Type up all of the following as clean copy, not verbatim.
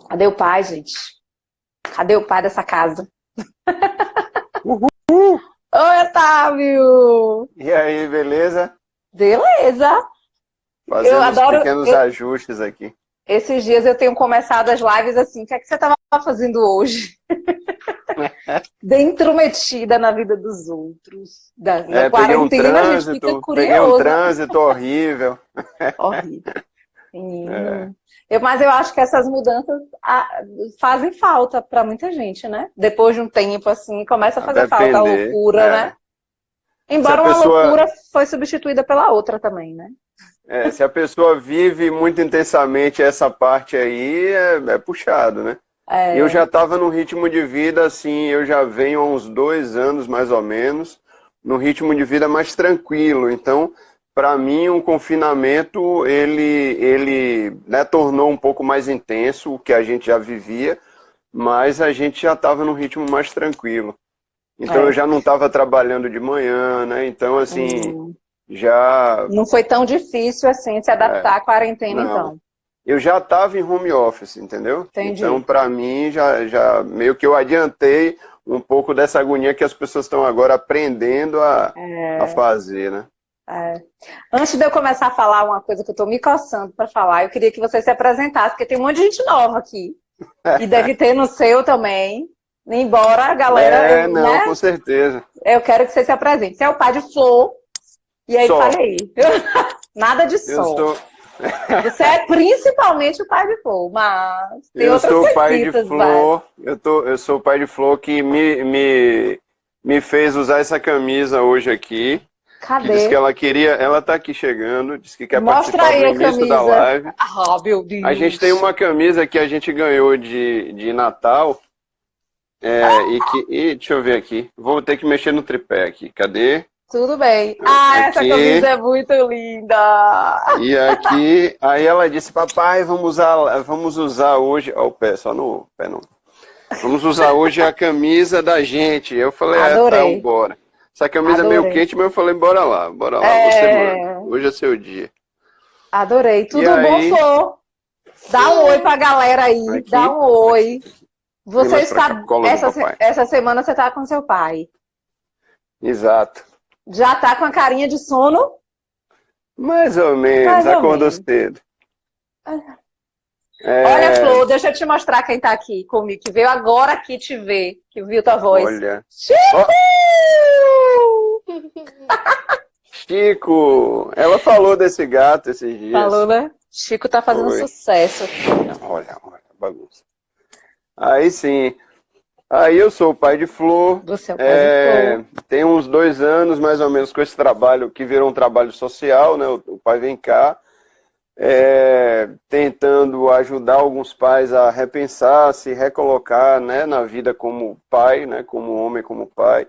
Cadê o pai, gente? Cadê o pai dessa casa? Uhul! Oi, Otávio! E aí, beleza? Beleza! Eu Fazendo uns adoro. pequenos ajustes aqui. Esses dias eu tenho começado as lives assim. O que é que você estava fazendo hoje? Bem intrometida na vida dos outros. Na quarentena a gente fica peguei um curioso. trânsito horrível. Horrível. É, Mas eu acho que essas mudanças fazem falta para muita gente, né? Depois de um tempo, assim, começa a a fazer falta a depender. loucura, né? Se a Embora uma pessoa, loucura foi substituída pela outra também, né? se a pessoa vive muito intensamente essa parte aí, é puxado, né? Eu É, já estava num ritmo de vida assim, eu já venho há uns 2 anos mais ou menos, num ritmo de vida mais tranquilo. Então, para mim, um confinamento ele né, tornou um pouco mais intenso o que a gente já vivia, mas a gente já estava num ritmo mais tranquilo. Então, eu é. já não estava trabalhando de manhã, né? Então, assim, Hum. já Não foi tão difícil assim se adaptar à quarentena, não. então. Eu já estava em home office, entendeu? Então, Entendi. para mim, já meio que eu adiantei um pouco dessa agonia que as pessoas estão agora aprendendo a fazer, né? É. Antes de eu começar a falar uma coisa que eu estou me coçando para falar, eu queria que você se apresentasse, porque tem um monte de gente nova aqui. E deve ter no seu também. Embora a galera, Não, né? com certeza. Eu quero que você se apresente. Você é o pai de Flor. E aí, Só. fale aí. Nada de Eu só. sou, Você é principalmente o pai de Flor, mas tem eu outras sou pai de coisitas, vai. Flor. Eu sou o pai de Flor que me fez usar essa camisa hoje aqui. Que disse que Cadê? ela queria. Ela tá aqui chegando, disse que quer Mostra participar do aí a início da camisa. live. Ah, meu A gente tem Deus. uma camisa que a gente ganhou de Natal. Deixa eu ver aqui. Vou ter que mexer no tripé aqui. Cadê? Tudo bem. Ah, essa Aqui. camisa é muito linda. E aqui. Aí ela disse, papai, vamos usar hoje. Ó, o pé, só no pé não. Vamos usar hoje a camisa da gente. Eu falei, tá, Adorei. bora. Essa camisa é meio Adorei. quente, mas eu falei, bora lá, você manda. É, Hoje é seu dia. adorei. E Tudo bom, aí, Flor? Dá um oi pra galera aí. Dá aqui, um oi. vem Você mais pra cá, está. cola do papai. Essa semana você tá com seu pai. Exato. Já tá com a carinha de sono? Mais ou menos, Mais ou acordou menos. cedo. Olha, É, Flor, deixa eu te mostrar quem tá aqui comigo, que veio agora aqui te ver, que viu tua voz. olha. Chico! Ó, Chico! Ela falou desse gato esses dias. Falou, né? Chico tá fazendo Foi. sucesso. Olha, bagunça. Aí sim. Aí eu sou o pai de Flor. Você é o pai de Flor. Tem uns 2 anos, mais ou menos, com esse trabalho, que virou um trabalho social, né? O Pai Vem Cá. Tentando ajudar alguns pais a repensar, se recolocar, né, na vida como pai, né, como homem, como pai.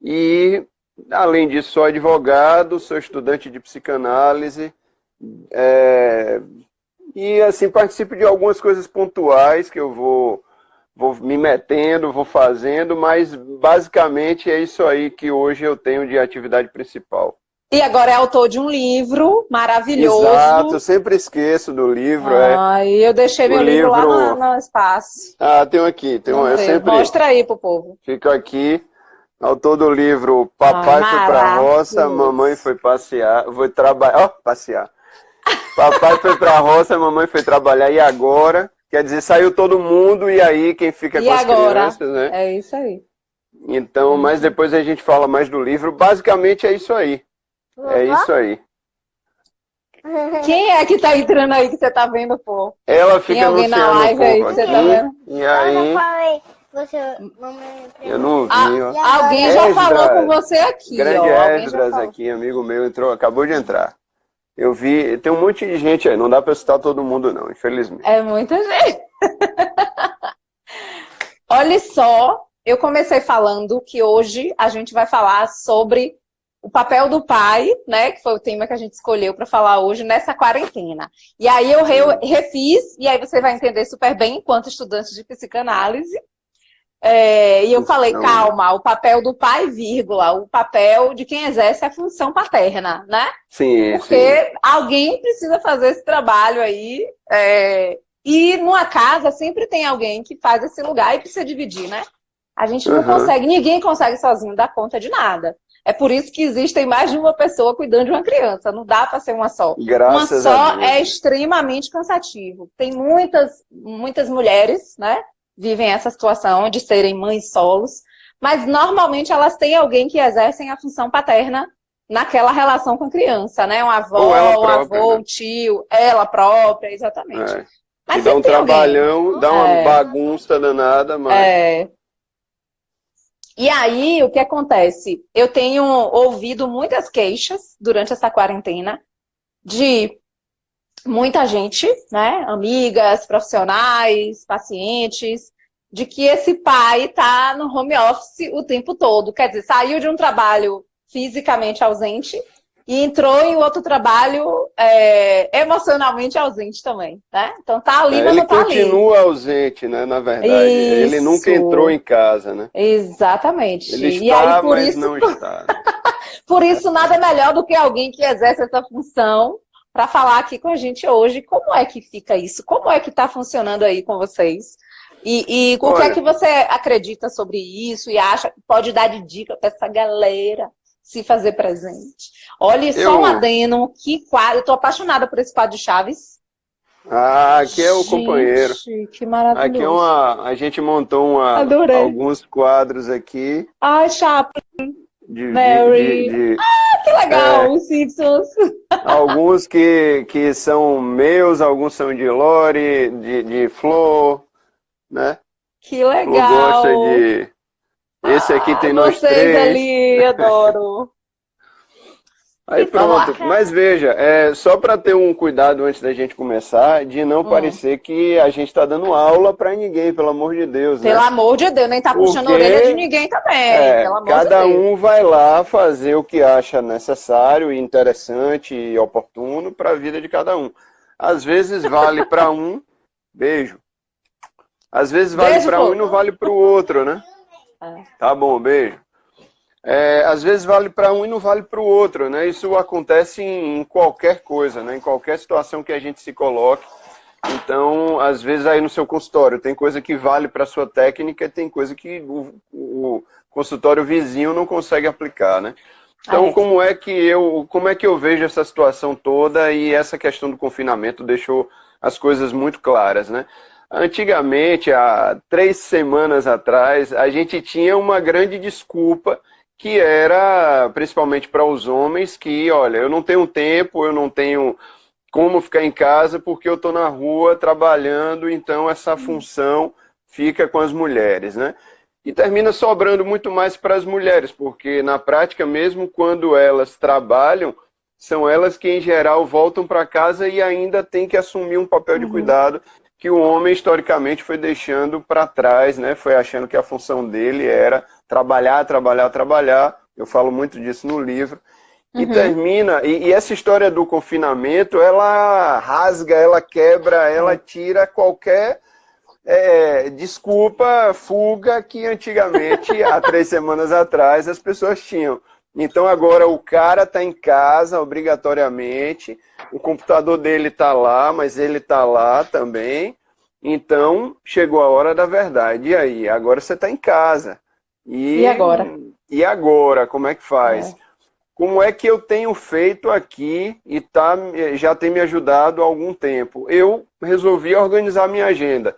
E, além disso, sou advogado, sou estudante de psicanálise, e, assim, participo de algumas coisas pontuais que eu vou me metendo, vou fazendo, mas, basicamente, é isso aí que hoje eu tenho de atividade principal. E agora é autor de um livro maravilhoso. Exato, eu sempre esqueço do livro. Eu deixei meu livro lá no espaço. Tem aqui, eu sempre Mostra aí pro povo. fico aqui. Autor do livro Papai foi pra roça, mamãe foi passear, foi trabalhar, passear. Papai foi pra roça, mamãe foi trabalhar, e agora? Quer dizer, saiu todo mundo, e aí quem fica com as crianças, né? É isso aí. Então, mas depois a gente fala mais do livro. Basicamente é isso aí. É isso aí. Quem é que tá entrando aí que você tá vendo, pô? Ela Tem fica alguém na anunciando live o aí povo que você aqui, tá vendo? e aí... Eu não vi, ó. Alguém já falou com você aqui, Grande ó. Alguém já Esdras falou. aqui, amigo meu, acabou de entrar. Eu vi, tem um monte de gente aí, não dá pra citar todo mundo não, infelizmente. É muita gente. Olha só, eu comecei falando que hoje a gente vai falar sobre o papel do pai, né? Que foi o tema que a gente escolheu para falar hoje nessa quarentena. E aí eu refiz, e aí você vai entender super bem enquanto estudante de psicanálise. E eu falei, calma, o papel do pai, vírgula, o papel de quem exerce a função paterna, né? Sim, Porque alguém precisa fazer esse trabalho aí E numa casa sempre tem alguém que faz esse lugar e precisa dividir, né? A gente não consegue, ninguém consegue sozinho dar conta de nada. É por isso que existem mais de uma pessoa cuidando de uma criança. Não dá para ser uma só. Graças Uma a só Deus. é extremamente cansativo. Tem muitas mulheres, né? Vivem essa situação de serem mães solos, mas normalmente elas têm alguém que exercem a função paterna naquela relação com a criança, né? Uma avó, Ou ela um própria, avô, né? um tio, ela própria, exatamente. É. Que Mas dá um sempre tem alguém. trabalhão, dá uma bagunça danada, mas... E aí, o que acontece? Eu tenho ouvido muitas queixas durante essa quarentena de muita gente, né? Amigas, profissionais, pacientes, de que esse pai está no home office o tempo todo. Quer dizer, saiu de um trabalho fisicamente ausente e entrou em outro trabalho emocionalmente ausente também, né? Então tá ali, mas Ele não tá ali. continua ausente, né, na verdade. Ele nunca entrou em casa, né? Exatamente. Ele E aí, está, por mas isso, não está. por isso, nada melhor do que alguém que exerce essa função para falar aqui com a gente hoje como é que fica isso, como é que está funcionando aí com vocês. E o que é que você acredita sobre isso e acha que pode dar de dica para essa galera se fazer presente? Olha, só um adeno, que quadro. Eu tô apaixonada por esse quadro de Chaves. Ah, aqui é o companheiro. Que maravilhoso. Aqui a gente montou alguns quadros aqui. Ai, Chaplin, Mary. Que legal, os Simpsons. Alguns que são meus, alguns são de Lore, de Flor, né? Que legal. Flor gosta de... Esse aqui tem nós três. Vocês ali, adoro. Aí pronto, mas veja, só para ter um cuidado antes da gente começar, de não parecer que a gente está dando aula para ninguém, pelo amor de Deus. Pelo amor de Deus, nem tá puxando a orelha de ninguém também, pelo amor de Deus. Cada um vai lá fazer o que acha necessário, e interessante e oportuno para a vida de cada um. Às vezes vale para um, beijo. Às vezes vale para um e não vale para o outro, né? Tá bom, beijo. Às vezes vale para um e não vale para o outro, né? Isso acontece em qualquer coisa, né? Em qualquer situação que a gente se coloque. Então, às vezes aí no seu consultório tem coisa que vale para a sua técnica e tem coisa que o consultório vizinho não consegue aplicar, né? Então, como é que eu vejo essa situação toda, e essa questão do confinamento deixou as coisas muito claras, né? Antigamente, há 3 semanas atrás, a gente tinha uma grande desculpa, que era, principalmente para os homens, que, olha, eu não tenho tempo, eu não tenho como ficar em casa porque eu estou na rua trabalhando, então essa função fica com as mulheres, né? E termina sobrando muito mais para as mulheres, porque na prática, mesmo quando elas trabalham, são elas que, em geral, voltam para casa e ainda têm que assumir um papel de cuidado que o homem, historicamente, foi deixando para trás, né? Foi achando que a função dele era trabalhar, trabalhar, trabalhar. Eu falo muito disso no livro. E termina... E essa história do confinamento, ela rasga, ela quebra, ela tira qualquer desculpa, fuga que antigamente, há 3 semanas atrás, as pessoas tinham. Então agora o cara está em casa obrigatoriamente, o computador dele está lá, mas ele está lá também. Então chegou a hora da verdade. E aí? Agora você está em casa. E agora? E agora? Como é que faz? Como é que eu tenho feito aqui e já tem me ajudado há algum tempo? Eu resolvi organizar minha agenda.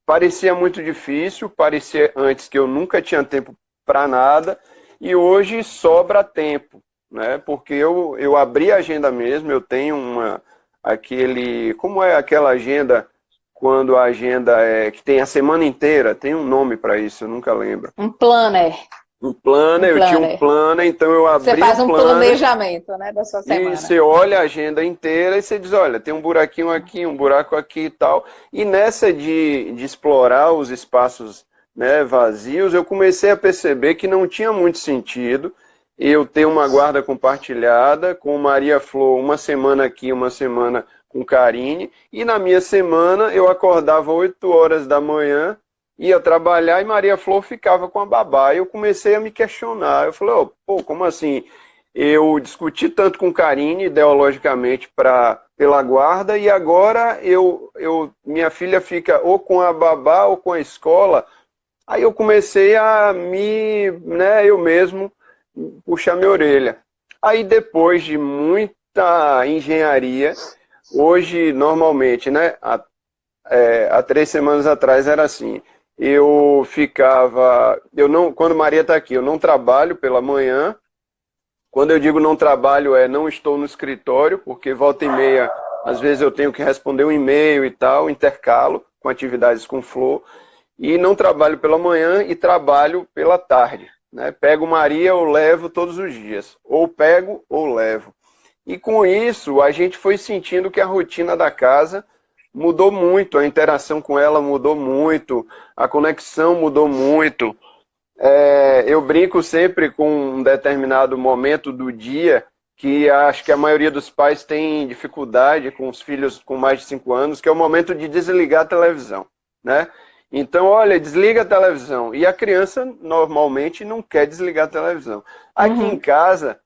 Parecia muito difícil, parecia antes que eu nunca tinha tempo para nada, e hoje sobra tempo, né? Porque eu abri a agenda mesmo, eu tenho como é aquela agenda, quando a agenda que tem a semana inteira, tem um nome para isso, eu nunca lembro. Um planner. Um planner, eu tinha um planner, então eu abri Você faz um planner, planejamento, né, da sua semana. E você olha a agenda inteira e você diz, olha, tem um buraquinho aqui, um buraco aqui e tal. E nessa de explorar os espaços, né, vazios, eu comecei a perceber que não tinha muito sentido eu ter uma guarda compartilhada com Maria Flor, uma semana aqui, uma semana com Karine, e na minha semana eu acordava 8 horas da manhã, ia trabalhar e Maria Flor ficava com a babá. Eu comecei a me questionar, eu falei, como assim? Eu discuti tanto com Karine, ideologicamente, para pela guarda, e agora minha filha fica ou com a babá ou com a escola. Aí eu comecei a eu mesmo, puxar minha orelha. Aí depois de muita engenharia, hoje normalmente, né, há 3 semanas atrás era assim, quando Maria está aqui, eu não trabalho pela manhã. Quando eu digo não trabalho, não estou no escritório, porque volta e meia, às vezes eu tenho que responder um e-mail e tal, intercalo com atividades com Flor, e não trabalho pela manhã e trabalho pela tarde, né? Pego Maria ou levo todos os dias, ou pego ou levo. E com isso, a gente foi sentindo que a rotina da casa mudou muito, a interação com ela mudou muito, a conexão mudou muito. Eu brinco sempre com um determinado momento do dia que acho que a maioria dos pais tem dificuldade com os filhos com mais de 5 anos, que é o momento de desligar a televisão, né? Então, olha, desliga a televisão. E a criança normalmente não quer desligar a televisão. Aqui em casa,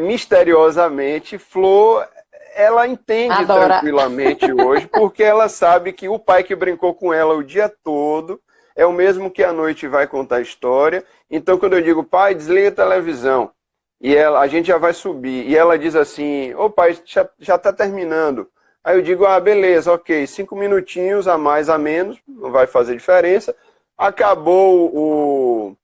misteriosamente, Flor, ela entende tranquilamente hoje, porque ela sabe que o pai que brincou com ela o dia todo é o mesmo que à noite vai contar a história. Então, quando eu digo, pai, desliga a televisão, e a gente já vai subir, e ela diz assim, ô pai, já está terminando. Aí eu digo, beleza, ok, 5 minutinhos a mais, a menos, não vai fazer diferença. Acabou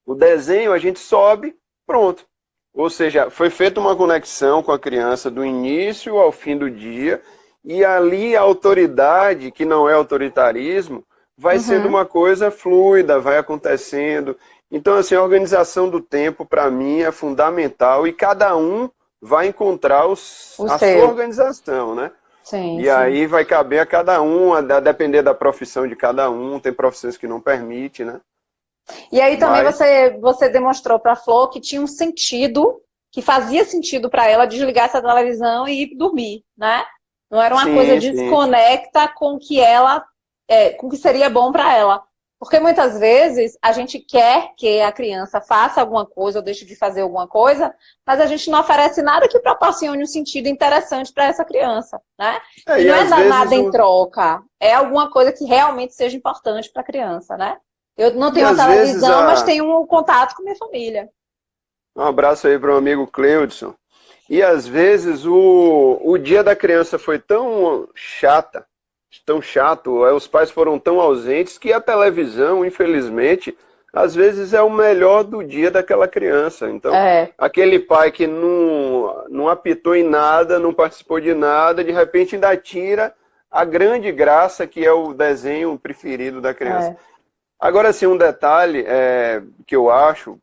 o desenho, a gente sobe, pronto. Ou seja, foi feita uma conexão com a criança do início ao fim do dia, e ali a autoridade, que não é autoritarismo, vai sendo uma coisa fluida, vai acontecendo. Então, assim, a organização do tempo, para mim, é fundamental, e cada um vai encontrar a sua organização, né? Sim, e aí vai caber a cada um, a depender da profissão de cada um, tem profissões que não permitem, né? E aí também você demonstrou para a Flor que tinha um sentido, que fazia sentido para ela desligar essa televisão e ir dormir, né? Não era uma coisa desconecta com que com o que seria bom para ela. Porque muitas vezes a gente quer que a criança faça alguma coisa ou deixe de fazer alguma coisa, mas a gente não oferece nada que proporcione um sentido interessante para essa criança, né? E não é nada em troca, é alguma coisa que realmente seja importante para a criança, né? Eu não tenho uma televisão, mas tenho um contato com minha família. Um abraço aí para o amigo Cleudson. E às vezes o dia da criança foi tão chato, os pais foram tão ausentes que a televisão, infelizmente, às vezes é o melhor do dia daquela criança. Então, aquele pai que não apitou em nada, não participou de nada, de repente ainda tira a grande graça que é o desenho preferido da criança. Agora, assim, um detalhe que eu acho,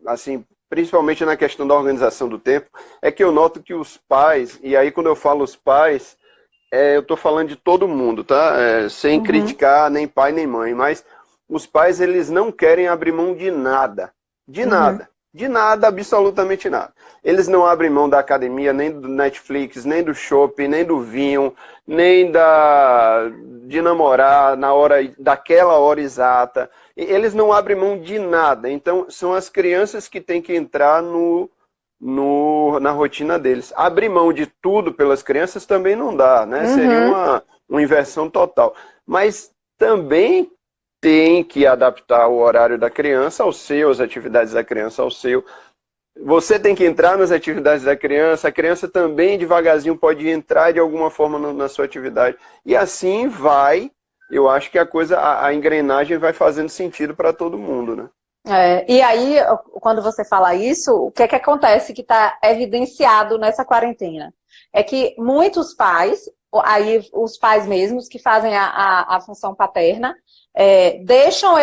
assim, principalmente na questão da organização do tempo, é que eu noto que os pais, e aí quando eu falo os pais, eu estou falando de todo mundo, tá? Sem criticar nem pai nem mãe, mas os pais, eles não querem abrir mão de nada. De nada. De nada, absolutamente nada. Eles não abrem mão da academia, nem do Netflix, nem do shopping, nem do vinho, nem de namorar daquela hora exata. Eles não abrem mão de nada. Então, são as crianças que têm que entrar na rotina deles. Abrir mão de tudo pelas crianças também não dá, né? Seria uma inversão total. Mas também tem que adaptar o horário da criança ao seu, as atividades da criança ao seu. Você tem que entrar nas atividades da criança, a criança também devagarzinho pode entrar de alguma forma na sua atividade. E assim eu acho que a engrenagem vai fazendo sentido para todo mundo, né? E aí, quando você fala isso, o que é que acontece que está evidenciado nessa quarentena? É que muitos pais, aí os pais mesmos que fazem a função paterna, deixam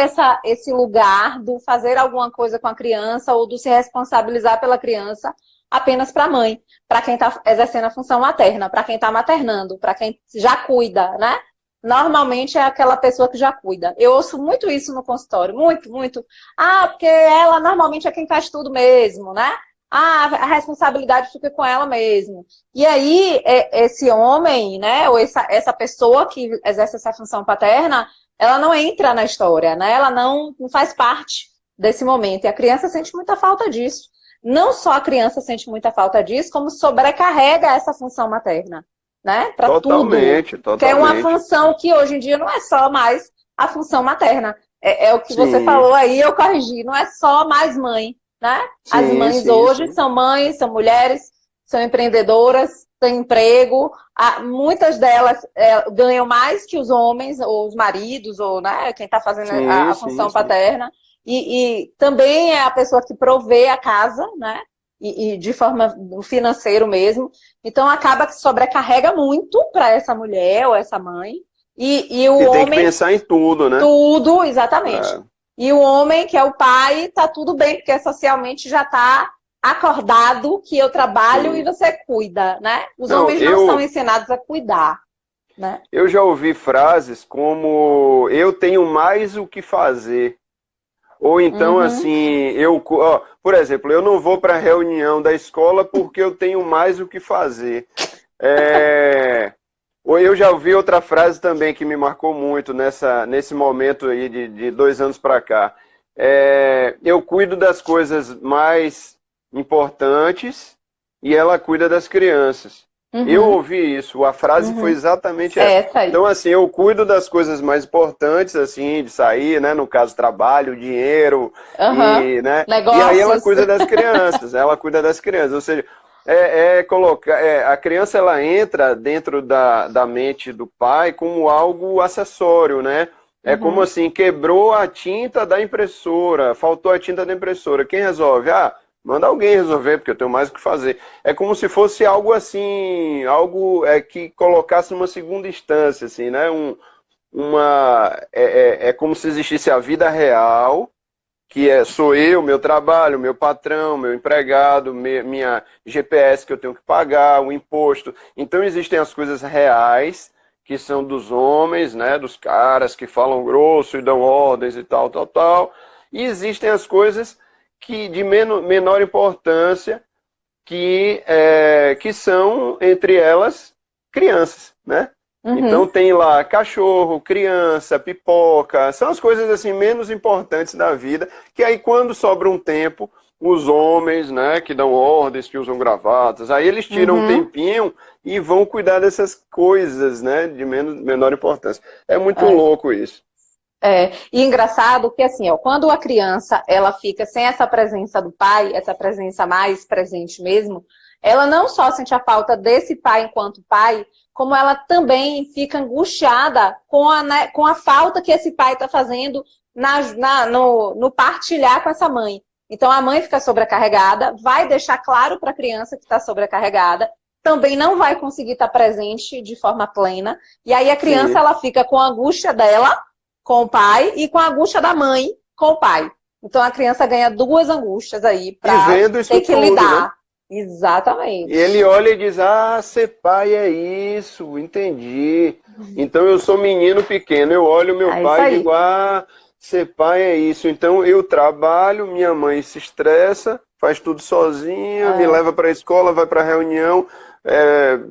esse lugar do fazer alguma coisa com a criança ou do se responsabilizar pela criança apenas para a mãe, para quem está exercendo a função materna, para quem está maternando, para quem já cuida, né? Normalmente é aquela pessoa que já cuida. Eu ouço muito isso no consultório, muito, muito. Porque ela normalmente é quem faz tudo mesmo, né? A responsabilidade fica com ela mesmo. E aí, esse homem, né, ou essa pessoa que exerce essa função paterna, ela não entra na história, né? Ela não faz parte desse momento. E a criança sente muita falta disso. não só a criança sente muita falta disso, como sobrecarrega essa função materna, né? Para tudo. Totalmente. Que é uma função que hoje em dia não é só mais a função materna. É o que você falou aí, eu corrigi. Não é só mais mãe, né? As mães hoje são mães, são mulheres, são empreendedoras, têm emprego. Muitas delas ganham mais que os homens, ou os maridos, ou né, quem está fazendo a função paterna. E também é a pessoa que provê a casa, né? E de forma financeira mesmo. Então acaba que sobrecarrega muito para essa mulher ou essa mãe. E o homem tem que pensar em tudo, né? Tudo, exatamente. E o homem, que é o pai, tá tudo bem, porque socialmente já tá acordado que eu trabalho e você cuida, né? Os homens não são ensinados a cuidar, né? Eu já ouvi frases como eu tenho mais o que fazer. Ou então, assim, por exemplo, eu não vou para a reunião da escola porque eu tenho mais o que fazer. Ou eu já ouvi outra frase também que me marcou muito nesse momento aí de 2 anos para cá. Eu cuido das coisas mais importantes e ela cuida das crianças. Eu ouvi isso, a frase foi exatamente essa. Então, assim, eu cuido das coisas mais importantes, assim, de sair, né? No caso, trabalho, dinheiro, né? E aí ela cuida das crianças, ou seja, a criança ela entra dentro da mente do pai como algo acessório, né? É como assim, quebrou a tinta da impressora, faltou a tinta da impressora. Quem resolve? Manda alguém resolver, porque eu tenho mais o que fazer. É como se fosse algo assim, algo que colocasse numa segunda instância, assim, né? É como se existisse a vida real, que sou eu, meu trabalho, meu patrão, meu empregado, minha GPS que eu tenho que pagar, o imposto. Então existem as coisas reais, que são dos homens, né? Dos caras que falam grosso e dão ordens e tal, tal, tal. E existem as coisas que de menor importância, que são, entre elas, crianças, né? Então tem lá cachorro, criança, pipoca, são as coisas assim menos importantes da vida, que aí quando sobra um tempo, os homens, né, que dão ordens, que usam gravatas, aí eles tiram um tempinho e vão cuidar dessas coisas, né, de menor importância. É muito louco isso. E engraçado que assim, quando a criança ela fica sem essa presença do pai, essa presença mais presente mesmo, ela não só sente a falta desse pai enquanto pai, como ela também fica angustiada com a falta que esse pai está fazendo no partilhar com essa mãe. Então a mãe fica sobrecarregada, vai deixar claro para a criança que está sobrecarregada, também não vai conseguir estar presente de forma plena, e aí a criança ela fica com a angústia dela com o pai e com a angústia da mãe com o pai. Então a criança ganha 2 angústias aí para ter que lidar. Né? Exatamente. E ele olha e diz, ser pai é isso, entendi. Então eu sou menino pequeno, eu olho meu pai e digo, ser pai é isso. Então eu trabalho, minha mãe se estressa, faz tudo sozinha, me leva para a escola, vai para a reunião,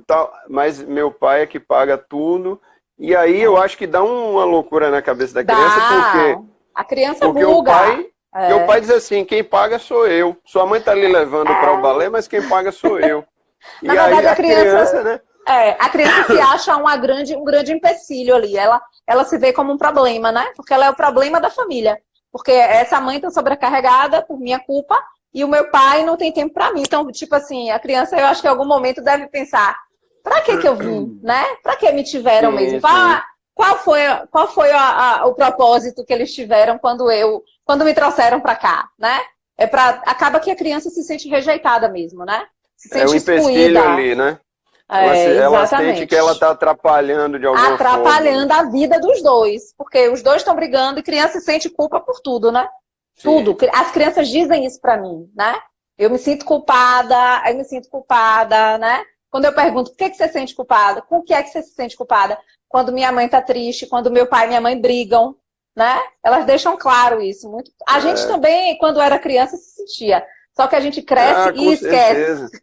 tal, mas meu pai é que paga tudo. E aí eu acho que dá uma loucura na cabeça da criança, porque a criança buga. Porque o pai diz assim, quem paga sou eu. Sua mãe tá ali levando para o balé, mas quem paga sou eu. Na verdade, a criança, né? A criança se acha um grande empecilho ali. Ela se vê como um problema, né? Porque ela é o problema da família. Porque essa mãe tá sobrecarregada por minha culpa e o meu pai não tem tempo para mim. Então, tipo assim, a criança, eu acho que em algum momento deve pensar, pra que eu vim, né? Pra que me tiveram mesmo? Qual foi o propósito que eles tiveram quando me trouxeram pra cá, né? Acaba que a criança se sente rejeitada mesmo, né? Se sente um empecilho ali, né? Ela sente que ela está atrapalhando de alguma forma. Atrapalhando a vida dos dois. Porque os dois estão brigando e criança sente culpa por tudo, né? Sim. Tudo. As crianças dizem isso pra mim, né? Eu me sinto culpada, né? Quando eu pergunto, por que você se sente culpada? Com o que é que você se sente culpada? Quando minha mãe tá triste, quando meu pai e minha mãe brigam, né? Elas deixam claro isso. A gente também, quando era criança, se sentia. Só que a gente cresce e esquece.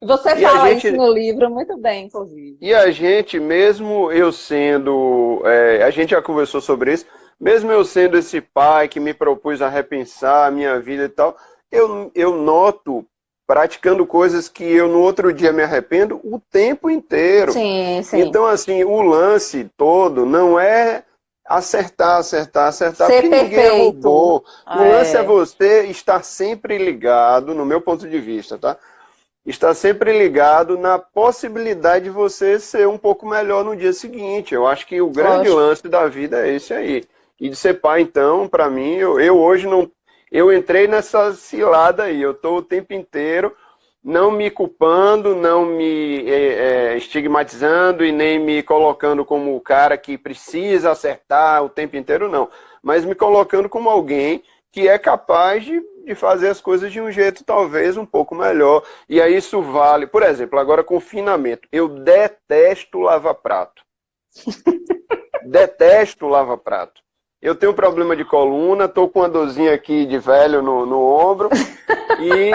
Você fala isso no livro muito bem, inclusive. E a gente, mesmo eu sendo... a gente já conversou sobre isso. Mesmo eu sendo esse pai que me propus a repensar a minha vida e tal, eu noto praticando coisas que eu no outro dia me arrependo o tempo inteiro. Sim, sim. Então, assim, o lance todo não é acertar, Ser porque ninguém é perfeito. robô. O lance é você estar sempre ligado, no meu ponto de vista, tá? Estar sempre ligado na possibilidade de você ser um pouco melhor no dia seguinte. Eu acho que o grande Lógico. lance da vida é esse aí. E de ser pai, então, para mim, eu hoje não. Eu entrei nessa cilada aí. Eu estou o tempo inteiro não me culpando, não me estigmatizando e nem me colocando como o cara que precisa acertar o tempo inteiro, não. Mas me colocando como alguém que é capaz de fazer as coisas de um jeito talvez um pouco melhor. E aí isso vale, por exemplo, agora confinamento. Eu detesto lavar prato. Detesto lavar prato. Eu tenho um problema de coluna, estou com uma dorzinha aqui de velho no ombro,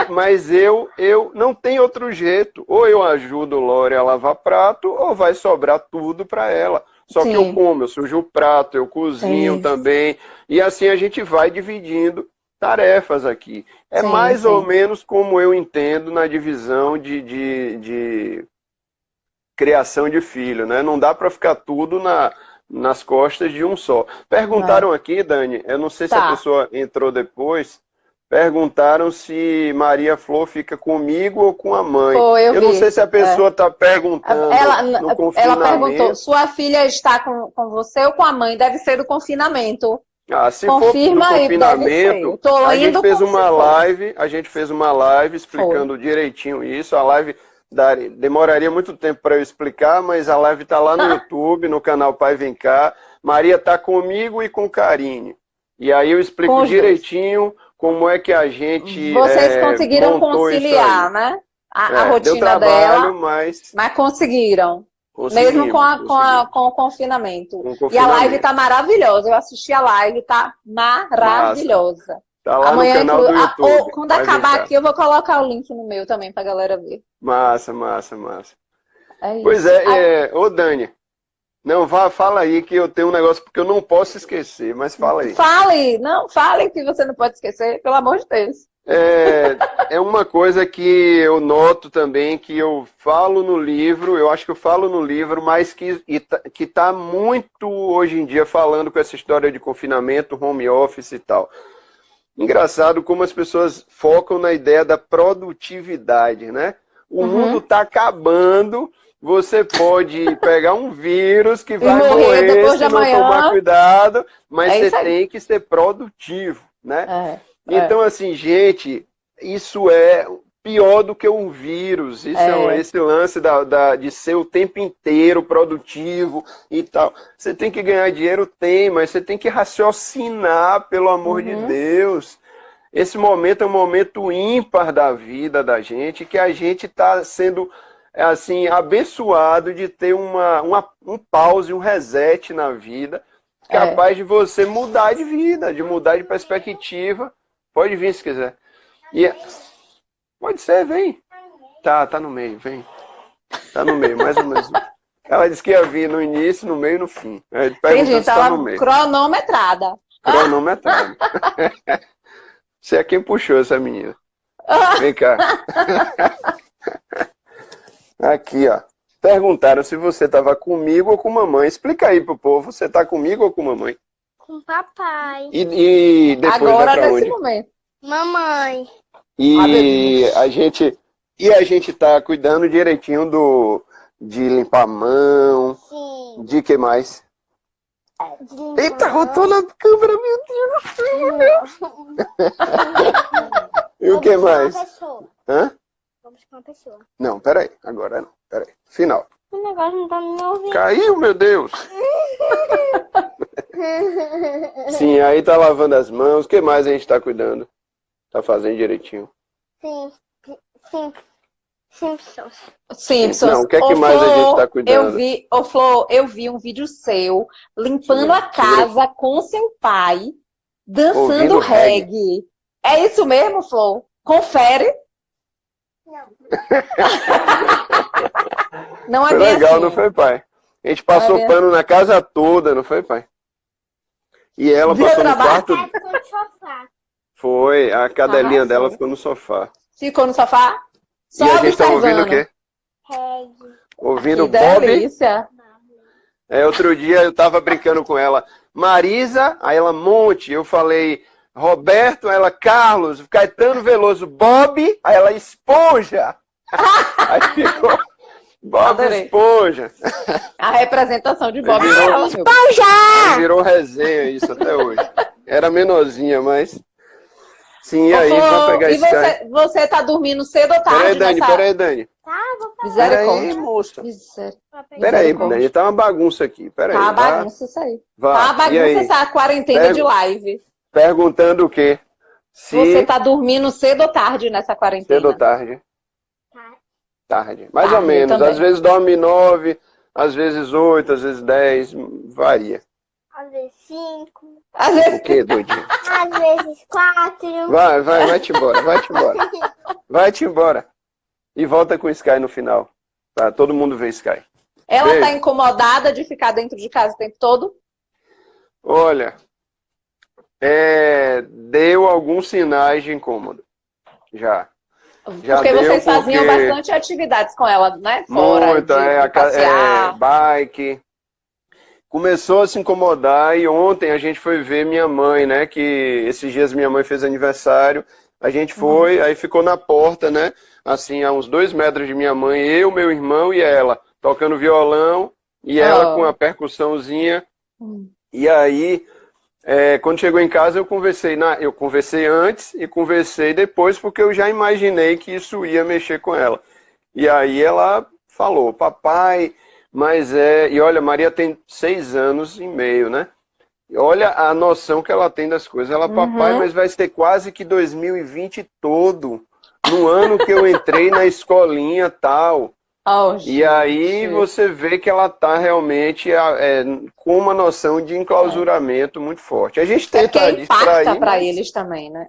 mas eu não tenho outro jeito. Ou eu ajudo Lore a lavar prato, ou vai sobrar tudo para ela. Só que eu como, eu sujo o prato, eu cozinho também. E assim a gente vai dividindo tarefas aqui. É mais ou menos como eu entendo na divisão de criação de filho, né? Não dá para ficar tudo nas costas de um só. Perguntaram aqui, Dani, eu não sei se a pessoa entrou depois, perguntaram se Maria Flor fica comigo ou com a mãe. Eu não sei se a pessoa está perguntando no confinamento. Ela perguntou, sua filha está com você ou com a mãe? Deve ser do confinamento. Se Confirma for do confinamento, a gente fez uma live explicando direitinho isso. A live demoraria muito tempo para eu explicar, mas a live está lá no YouTube, no canal Pai Vem Cá. Maria está comigo e com Karine. E aí eu explico direitinho como é que a gente Vocês conseguiram conciliar, né? A rotina dela, mas conseguiram. Mesmo com o confinamento. E a live tá maravilhosa. Eu assisti a live, tá maravilhosa. Massa. Tá lá amanhã, no canal do YouTube. Quando acabar aqui, eu vou colocar o link no meu também pra galera ver. Massa. É isso. Pois é, ô Dani. Não, fala aí que eu tenho um negócio, porque eu não posso esquecer, mas fala aí. Fale que você não pode esquecer, pelo amor de Deus. É uma coisa que eu noto também, que eu falo no livro, eu acho que eu falo no livro, mas que está muito hoje em dia falando com essa história de confinamento, home office e tal. Engraçado como as pessoas focam na ideia da produtividade, né? O mundo está acabando, você pode pegar um vírus que vai morrer se não tomar cuidado, mas você tem que ser produtivo, né? Então, assim, gente, isso é pior do que um vírus. Isso esse lance de ser o tempo inteiro produtivo e tal. Você tem que ganhar dinheiro, mas você tem que raciocinar, pelo amor de Deus. Esse momento é um momento ímpar da vida da gente, que a gente está sendo, assim, abençoado de ter um pause, um reset na vida, capaz de você mudar de vida, de mudar de perspectiva. Pode vir se quiser. Pode ser, vem. Tá no meio, vem. Tá no meio, mais ou menos. Ela disse que ia vir no início, no meio e no fim. Entendi, tá no meio. Cronometrada. Cronometrada. Você é quem puxou essa menina. Vem cá. Aqui, ó. Perguntaram se você estava comigo ou com mamãe. Explica aí pro povo, você tá comigo ou com mamãe? Com papai. E depois agora, vai pra nesse onde? Momento. Mamãe. E a gente tá cuidando direitinho de limpar a mão. Sim. De que mais? Eita, rotou na câmera, meu Deus. E o que mais? Hã? Vamos com uma pessoa. Não, peraí. Agora não. Peraí. Final. O negócio não tá me ouvindo. Caiu, meu Deus. Sim, aí tá lavando as mãos. O que mais a gente tá cuidando? Tá fazendo direitinho. Sim. Simpsons. Não, o que é que mais a gente tá cuidando? Flor, eu vi um vídeo seu limpando a casa com seu pai, dançando reggae. É isso mesmo, Flor? Confere. Não. Não é foi bem legal, assim. Não foi, pai? A gente passou pano na casa toda, não foi, pai? E ela passou no quarto... Foi, a cadelinha dela Arrasou. ficou no sofá. Ficou no sofá? Só E a gente tá ouvindo o observando. quê? Reggae. Ouvindo Que Bob. delícia. Outro dia eu tava brincando com ela, Marisa, aí ela Monte, eu falei Roberto, aí ela Carlos, Caetano Veloso, Bob, aí ela Esponja. Aí ficou Bob Adorei. Esponja. A representação de Bob Virou- Esponja, meu. Esponja! Virou resenha isso até hoje. Era menorzinha, mas... Sim, e Ô, aí, Flor, pra pegar e Sky. você tá dormindo cedo ou tarde Peraí, Dani, nessa... peraí, Dani. Tá, vou pegar. Peraí, Misericórdia. moça. Misericórdia. Peraí, Misericórdia. Dani, tá uma bagunça aqui. Peraí, Tá uma vá, bagunça isso aí. vá. Tá uma E bagunça aí? essa quarentena Pega- de live. Perguntando o quê? Se Você tá dormindo cedo ou tarde nessa quarentena? cedo ou tarde? Tá. Tarde. Mais Tarde, ou menos. também. Às vezes dorme 9, às vezes 8, às vezes 10. Varia. Às vezes 5. Às O vezes... quê, doidinho? Às vezes 4. Vai-te embora, vai-te embora. Vai-te embora. E volta com o Sky no final. Tá? Todo mundo vê Sky. Ela Beijo. tá incomodada de ficar dentro de casa o tempo todo? Olha, deu alguns sinais de incômodo. Já. Já Porque deu, vocês faziam porque- bastante atividades com ela, né? Fora Muito, de passear. bike. Começou a se incomodar e ontem a gente foi ver minha mãe, né? Que esses dias minha mãe fez aniversário. A gente foi, aí ficou na porta, né? Assim, a uns 2 metros de minha mãe, eu, meu irmão e ela, tocando violão e ela com a percussãozinha. E aí, quando chegou em casa, eu conversei antes e conversei depois, porque eu já imaginei que isso ia mexer com ela. E aí ela falou, papai, mas E olha, Maria tem 6 anos e meio, né? E olha a noção que ela tem das coisas. Ela, papai, mas vai ser quase que 2020 todo. No ano que eu entrei na escolinha tal. Oh, E aí gente. você vê que ela está realmente com uma noção de enclausuramento muito forte. A gente É porque tenta impacta distrair, para mas- eles também, né?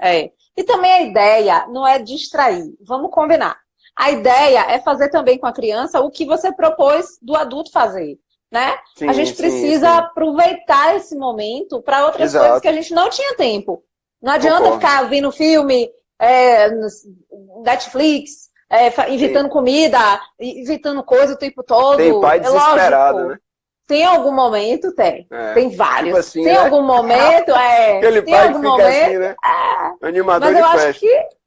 E também a ideia não é distrair, vamos combinar. A ideia é fazer também com a criança o que você propôs do adulto fazer, né? Sim, A gente sim, precisa sim. aproveitar esse momento para outras Exato. coisas que a gente não tinha tempo. Não adianta Concordo. ficar vendo filme, Netflix, inventando comida, inventando coisa o tempo todo. Tem pai desesperado, lógico. né? Tem algum momento, tem. É. Tem vários. Tipo assim, tem né? algum momento, Aquele tem pai que algum fica momento. assim, né? Animador Mas de eu acho festa. que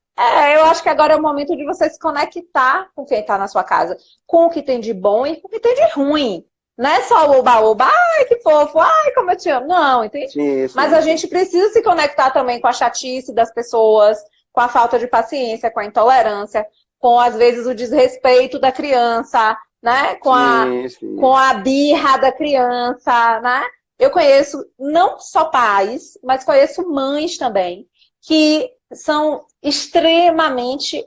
eu acho que agora é o momento de você se conectar com quem está na sua casa, com o que tem de bom e com o que tem de ruim. Não é só o oba-oba, ai, que fofo, ai, como eu te amo. Não, entende? Sim, sim. Mas a gente precisa se conectar também com a chatice das pessoas, com a falta de paciência, com a intolerância, com, às vezes, o desrespeito da criança, né? Sim. Com a birra da criança, né? Eu conheço não só pais, mas conheço mães também, que são extremamente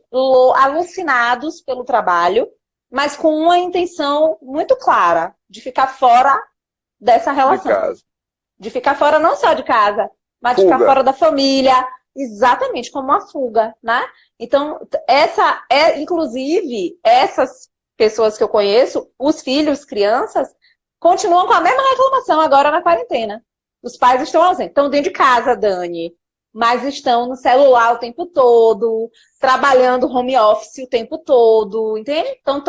alucinados pelo trabalho, mas com uma intenção muito clara de ficar fora dessa relação. De casa. De ficar fora não só de casa, mas de Fuga. ficar fora da família. Exatamente, como uma fuga, né? Então, inclusive, essas pessoas que eu conheço, os filhos, crianças, continuam com a mesma reclamação agora na quarentena. Os pais estão ausentes. Estão dentro de casa, Dani, mas estão no celular o tempo todo, trabalhando home office o tempo todo, entende? Então,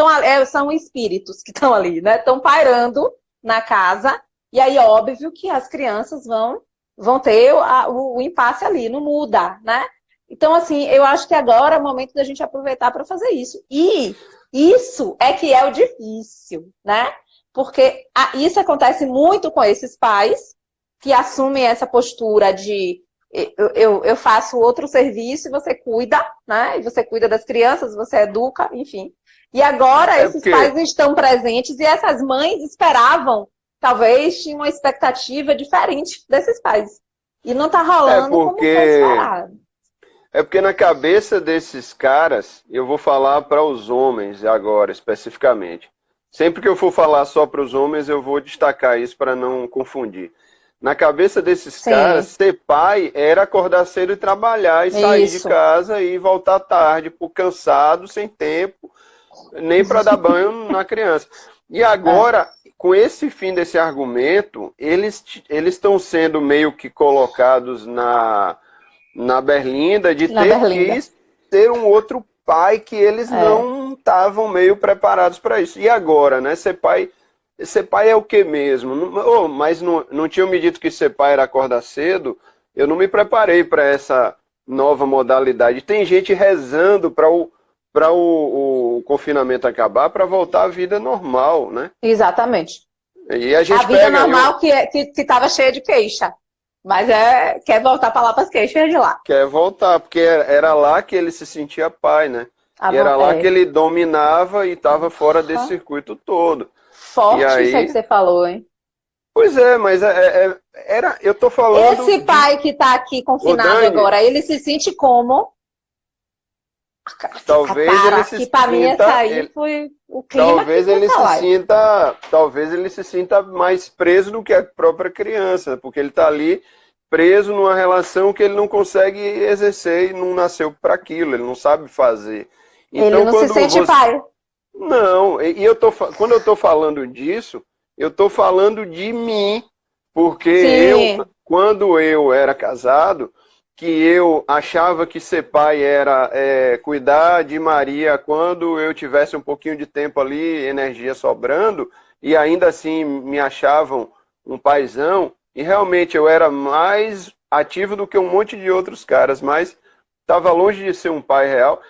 são espíritos que estão ali, né? Estão pairando na casa. E aí, óbvio que as crianças vão ter o impasse ali, não muda, né? Então, assim, eu acho que agora é o momento da gente aproveitar para fazer isso. E isso é que é o difícil, né? Porque isso acontece muito com esses pais que assumem essa postura de eu faço outro serviço e você cuida, né? E você cuida das crianças, você educa, enfim. E agora esses pais estão presentes e essas mães esperavam, talvez, tinham uma expectativa diferente desses pais. E não tá rolando como foi esperado. É porque na cabeça desses caras, eu vou falar para os homens agora, especificamente. Sempre que eu for falar só para os homens, eu vou destacar isso para não confundir. Na cabeça desses caras, ser pai era acordar cedo e trabalhar, e sair de casa e voltar tarde, por cansado, sem tempo, nem para dar banho na criança. E agora, com esse fim desse argumento, eles estão sendo meio que colocados na Berlinda, de Na ter Berlinda. que ter um outro pai que eles não estavam meio preparados para isso. E agora, né? Ser pai é o que mesmo? Mas não tinham me dito que ser pai era acordar cedo? Eu não me preparei para essa nova modalidade. Tem gente rezando para o confinamento acabar, para voltar à vida normal, né? Exatamente. E a gente A vida pega normal que estava cheia de queixa. Mas quer voltar para lá para as queixas de lá. quer voltar, porque era lá que ele se sentia pai, né? E era lá que ele dominava e estava fora desse circuito todo. Forte E aí... isso aí que você falou, hein? Pois é, mas eu tô falando... Esse pai que está aqui confinado Dani, agora, ele se sente como? Talvez Cara, ele se que para mim essa aí sinta... foi o clima Talvez que ele foi falar. talvez ele se sinta mais preso do que a própria criança, porque ele está ali preso numa relação que ele não consegue exercer e não nasceu para aquilo, ele não sabe fazer. Então, Ele não se sente pai. Não, quando eu estou falando disso, eu estou falando de mim, porque Sim. quando eu era casado, que eu achava que ser pai era cuidar de Maria quando eu tivesse um pouquinho de tempo ali, energia sobrando, e ainda assim me achavam um paizão, e realmente eu era mais ativo do que um monte de outros caras, mas estava longe de ser um pai real.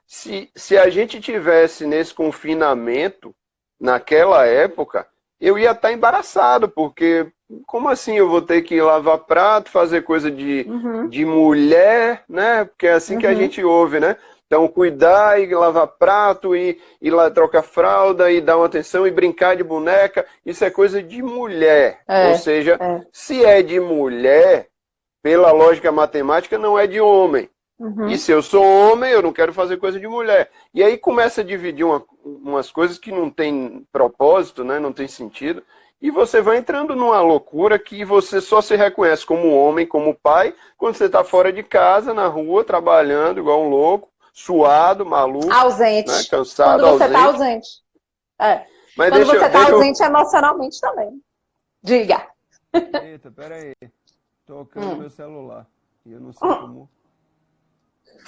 Se a gente tivesse nesse confinamento, naquela época, eu ia estar embaraçado, porque como assim eu vou ter que lavar prato, fazer coisa de mulher, né? Porque é assim que a gente ouve, né? Então, cuidar e lavar prato, e ir lá trocar fralda, e dar uma atenção, e brincar de boneca, isso é coisa de mulher. Ou seja, se é de mulher, pela lógica matemática, não é de homem. E se eu sou homem, eu não quero fazer coisa de mulher. E aí começa a dividir umas coisas que não tem propósito, né? Não tem sentido. E você vai entrando numa loucura que você só se reconhece como homem, como pai, quando você está fora de casa, na rua, trabalhando igual um louco, suado, maluco, Ausente. né? Cansado, quando você ausente. está ausente. Mas quando você está ausente emocionalmente também. Diga. Eita, peraí. Tocando meu celular. E eu não sei como...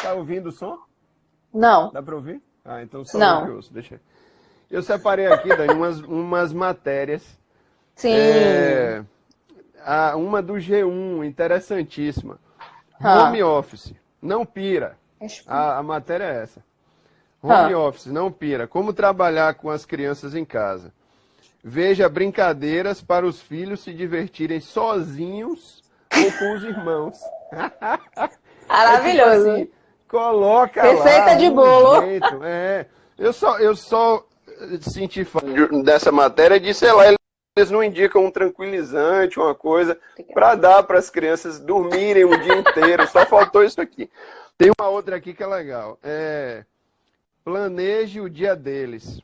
Tá ouvindo o som? Não. Dá para ouvir? Ah, então só Não. eu que ouço. Deixa. Eu separei aqui, Dani, umas matérias. Sim. Uma do G1, interessantíssima. Home office, não pira. A matéria é essa. Home office, não pira. Como trabalhar com as crianças em casa. Veja brincadeiras para os filhos se divertirem sozinhos ou com os irmãos. Maravilhoso. Tipo assim, coloca receita lá de bolo. Jeito. Eu só senti falta dessa matéria de, sei lá, eles não indicam um tranquilizante, uma coisa, para dar para as crianças dormirem o dia inteiro. Só faltou isso aqui. Tem uma outra aqui que é legal. Planeje o dia deles.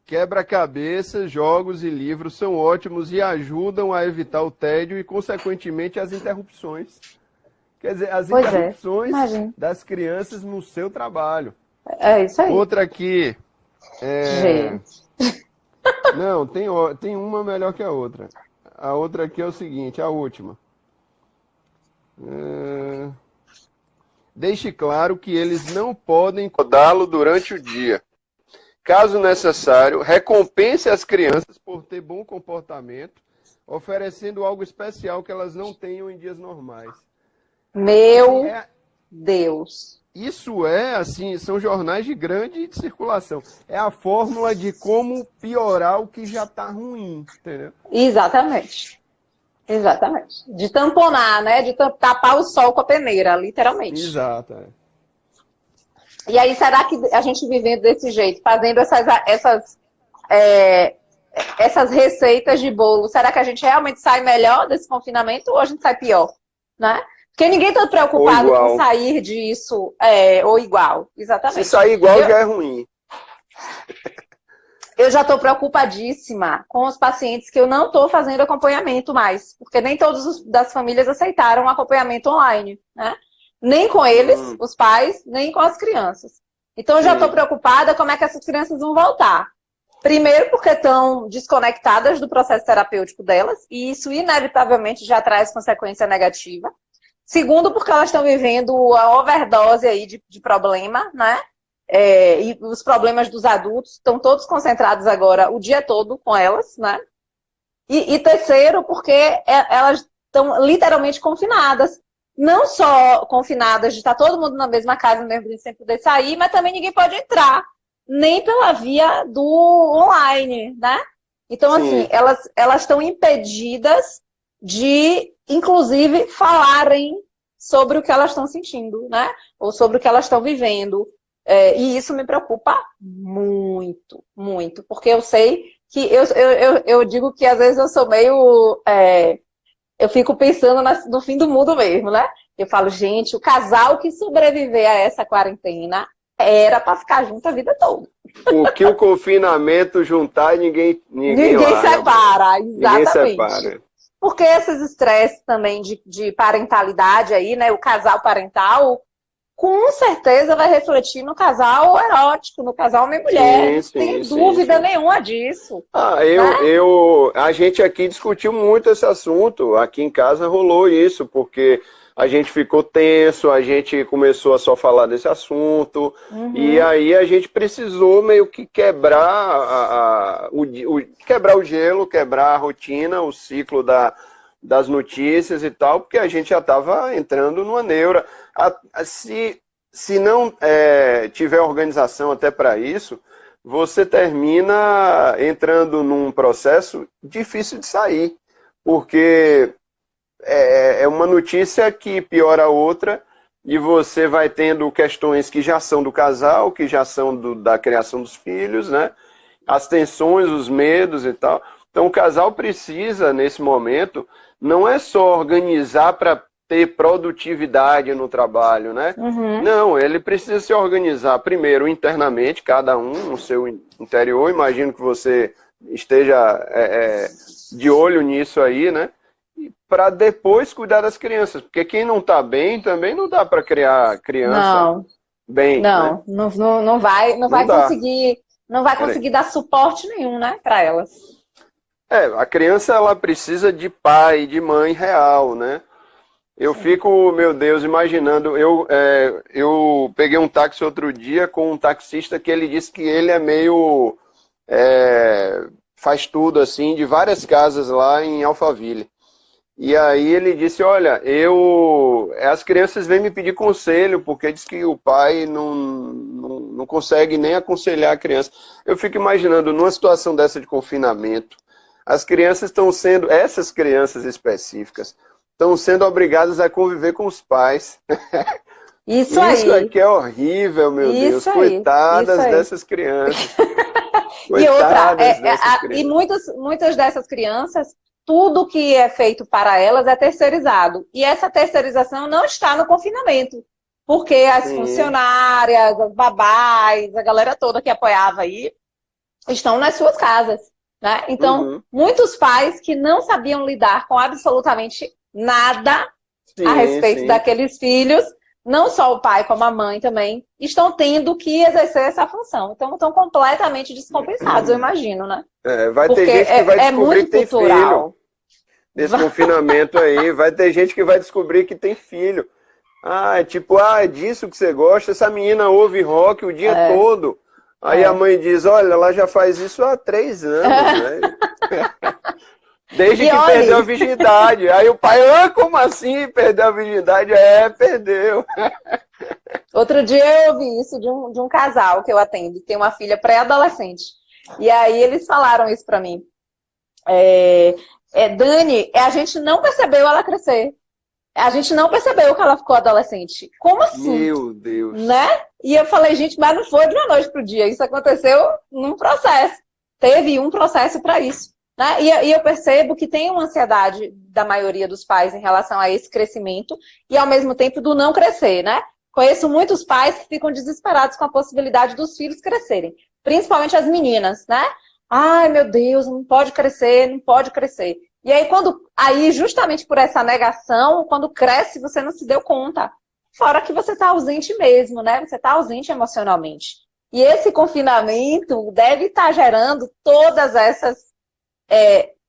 Quebra-cabeças, jogos e livros são ótimos e ajudam a evitar o tédio e, consequentemente, as interrupções. Quer dizer, as interrupções das crianças no seu trabalho. É isso aí. Outra aqui. Gente. Não, tem uma melhor que a outra. A outra aqui é o seguinte, a última. Deixe claro que eles não podem incomodá-lo durante o dia. Caso necessário, recompense as crianças por ter bom comportamento, oferecendo algo especial que elas não tenham em dias normais. Meu Deus. Isso assim, são jornais de grande circulação. É a fórmula de como piorar o que já está ruim, entendeu? Exatamente. Exatamente. De tamponar, né? De tapar o sol com a peneira, literalmente. Exato. E aí, será que a gente vivendo desse jeito, fazendo essas receitas de bolo, será que a gente realmente sai melhor desse confinamento ou a gente sai pior? Né? Porque ninguém está preocupado com sair disso ou igual. Exatamente. Se sair igual já é ruim. Eu já estou preocupadíssima com os pacientes que eu não estou fazendo acompanhamento mais. Porque nem todas das famílias aceitaram acompanhamento online. Né? Nem com eles, os pais, nem com as crianças. Então eu já estou preocupada como é que essas crianças vão voltar. Primeiro porque estão desconectadas do processo terapêutico delas. E isso inevitavelmente já traz consequência negativa. Segundo, porque elas estão vivendo a overdose aí de problema, né? E os problemas dos adultos estão todos concentrados agora o dia todo com elas, né? E terceiro, porque elas estão literalmente confinadas. Não só confinadas de estar todo mundo na mesma casa, mesmo sem poder sair, mas também ninguém pode entrar, nem pela via do online, né? Então, assim, elas estão impedidas de, inclusive, falarem sobre o que elas estão sentindo, né? Ou sobre o que elas estão vivendo. E isso me preocupa muito, muito. Porque eu sei que eu digo que às vezes eu sou meio... eu fico pensando no fim do mundo mesmo, né? Eu falo, gente, o casal que sobreviver a essa quarentena era para ficar junto a vida toda. O que o confinamento juntar, ninguém separa, exatamente. Ninguém separa. Porque esses estresses também de parentalidade aí, né? O casal parental, com certeza vai refletir no casal erótico, no casal homem-mulher. Sem dúvida nenhuma disso. A gente aqui discutiu muito esse assunto. Aqui em casa rolou isso, porque a gente ficou tenso, a gente começou a só falar desse assunto, e aí a gente precisou meio que quebrar quebrar o gelo, quebrar a rotina, o ciclo das notícias e tal, porque a gente já estava entrando numa neura. Se não tiver organização até para isso, você termina entrando num processo difícil de sair, porque é uma notícia que piora a outra, e você vai tendo questões que já são do casal, que já são da criação dos filhos, né? As tensões, os medos e tal. Então o casal precisa, nesse momento, não é só organizar para ter produtividade no trabalho, né? Não, ele precisa se organizar primeiro internamente, cada um no seu interior. Imagino que você esteja de olho nisso aí, né? Para depois cuidar das crianças, porque quem não está bem também não dá para criar criança bem. Não, né? não vai conseguir dar suporte nenhum, né, para elas. A criança ela precisa de pai, de mãe real, né? Eu fico, meu Deus, imaginando, eu peguei um táxi outro dia com um taxista que ele disse que ele é meio, faz tudo assim, de várias casas lá em Alphaville. E aí ele disse, olha, as crianças vêm me pedir conselho, porque diz que o pai não consegue nem aconselhar a criança. Eu fico imaginando, numa situação dessa de confinamento, as crianças essas crianças específicas, estão sendo obrigadas a conviver com os pais. Isso aí que é horrível, meu Deus. Coitadas dessas crianças. E outra, e muitas dessas crianças, tudo que é feito para elas é terceirizado. E essa terceirização não está no confinamento. Porque as funcionárias, as babás, a galera toda que apoiava aí, estão nas suas casas. Né? Então, muitos pais que não sabiam lidar com absolutamente nada a respeito daqueles filhos, não só o pai como a mãe também, estão tendo que exercer essa função. Então, estão completamente descompensados, eu imagino, né? Vai ter gente que vai descobrir que tem filho. Nesse confinamento aí, vai ter gente que vai descobrir que tem filho. É disso que você gosta? Essa menina ouve rock o dia todo. Aí a mãe diz, olha, ela já faz isso há 3 anos, né? Desde que perdeu a virgindade. Aí o pai, como assim perdeu a virgindade? Perdeu. Outro dia eu ouvi isso de um casal que eu atendo, que tem uma filha pré-adolescente. E aí eles falaram isso pra mim. Dani, a gente não percebeu ela crescer. A gente não percebeu que ela ficou adolescente. Como assim? Meu Deus. Né? E eu falei, gente, mas não foi de uma noite pro dia. Isso aconteceu num processo. Teve um processo para isso. Né? E eu percebo que tem uma ansiedade da maioria dos pais em relação a esse crescimento e, ao mesmo tempo, do não crescer, né? Conheço muitos pais que ficam desesperados com a possibilidade dos filhos crescerem. Principalmente as meninas, né? Ai, meu Deus, não pode crescer, não pode crescer. E aí, justamente por essa negação, quando cresce, você não se deu conta. Fora que você está ausente mesmo, né? Você está ausente emocionalmente. E esse confinamento deve estar gerando todas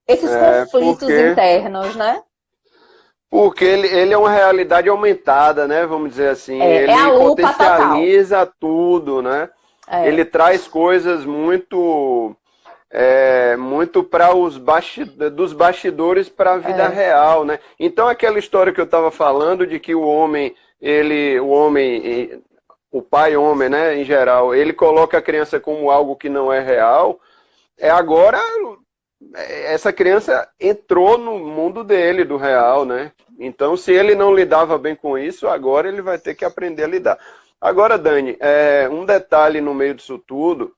esses conflitos internos, né? Porque ele é uma realidade aumentada, né? Vamos dizer assim. É a Ele lupa total. potencializa tudo, né? É. Ele traz coisas muito para dos bastidores para a vida real, né? Então aquela história que eu estava falando de que o pai homem, né, em geral, ele coloca a criança como algo que não é real, agora essa criança entrou no mundo dele, do real, né? Então, se ele não lidava bem com isso, agora ele vai ter que aprender a lidar. Agora, Dani, um detalhe no meio disso tudo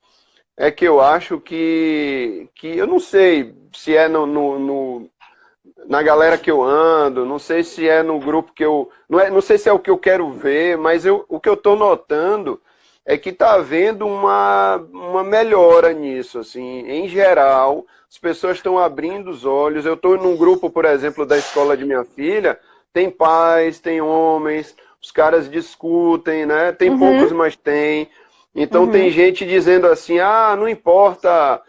é que eu acho que eu não sei se é na galera que eu ando, não sei se é no grupo que eu... Não sei se é o que eu quero ver, mas o que eu estou notando é que está havendo uma melhora nisso, assim, em geral. As pessoas estão abrindo os olhos. Eu estou num grupo, por exemplo, da escola de minha filha, tem pais, tem homens, os caras discutem, né? Tem poucos, mas tem. Então tem gente dizendo assim, não importa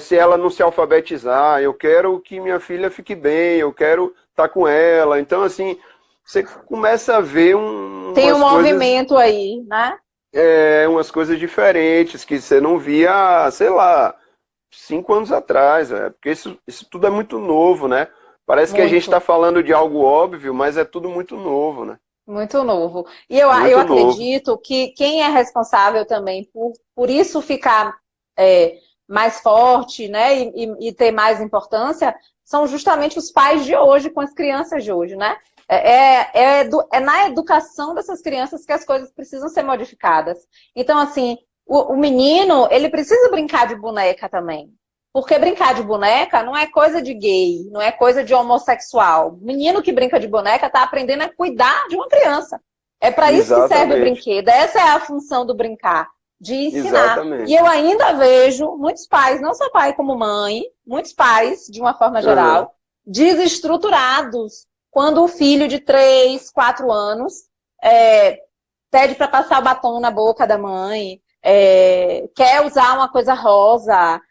se ela não se alfabetizar, eu quero que minha filha fique bem, eu quero estar com ela. Então, assim, você começa a ver Tem umas um movimento aí, né? umas coisas diferentes que você não via, sei lá, 5 anos atrás, porque isso tudo é muito novo, né? Parece que a gente Muito. está falando de algo óbvio, mas é tudo muito novo, né? Muito novo. E eu Muito novo. acredito que quem é responsável também por isso ficar mais forte, né, e ter mais importância, são justamente os pais de hoje com as crianças de hoje, né? É na educação dessas crianças que as coisas precisam ser modificadas. Então, assim, o menino, ele precisa brincar de boneca também. Porque brincar de boneca não é coisa de gay, não é coisa de homossexual. O menino que brinca de boneca está aprendendo a cuidar de uma criança. É para isso que serve o brinquedo. Essa é a função do brincar, de ensinar. Exatamente. E eu ainda vejo muitos pais, não só pai como mãe, muitos pais, de uma forma geral, desestruturados quando o filho de 3, 4 anos pede para passar o batom na boca da mãe, quer usar uma coisa rosa,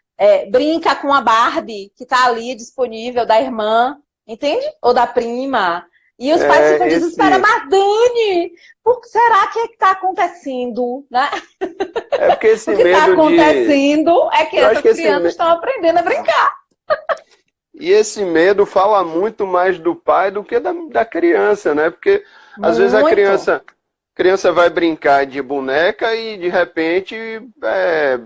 brinca com a Barbie que está ali disponível da irmã, entende? Ou da prima. E os pais ficam desesperados. Mas, Dani, por que será que está acontecendo? Né? Porque esse o que está acontecendo é que essas crianças estão aprendendo a brincar. E esse medo fala muito mais do pai do que da criança, né? Porque às vezes a criança vai brincar de boneca e de repente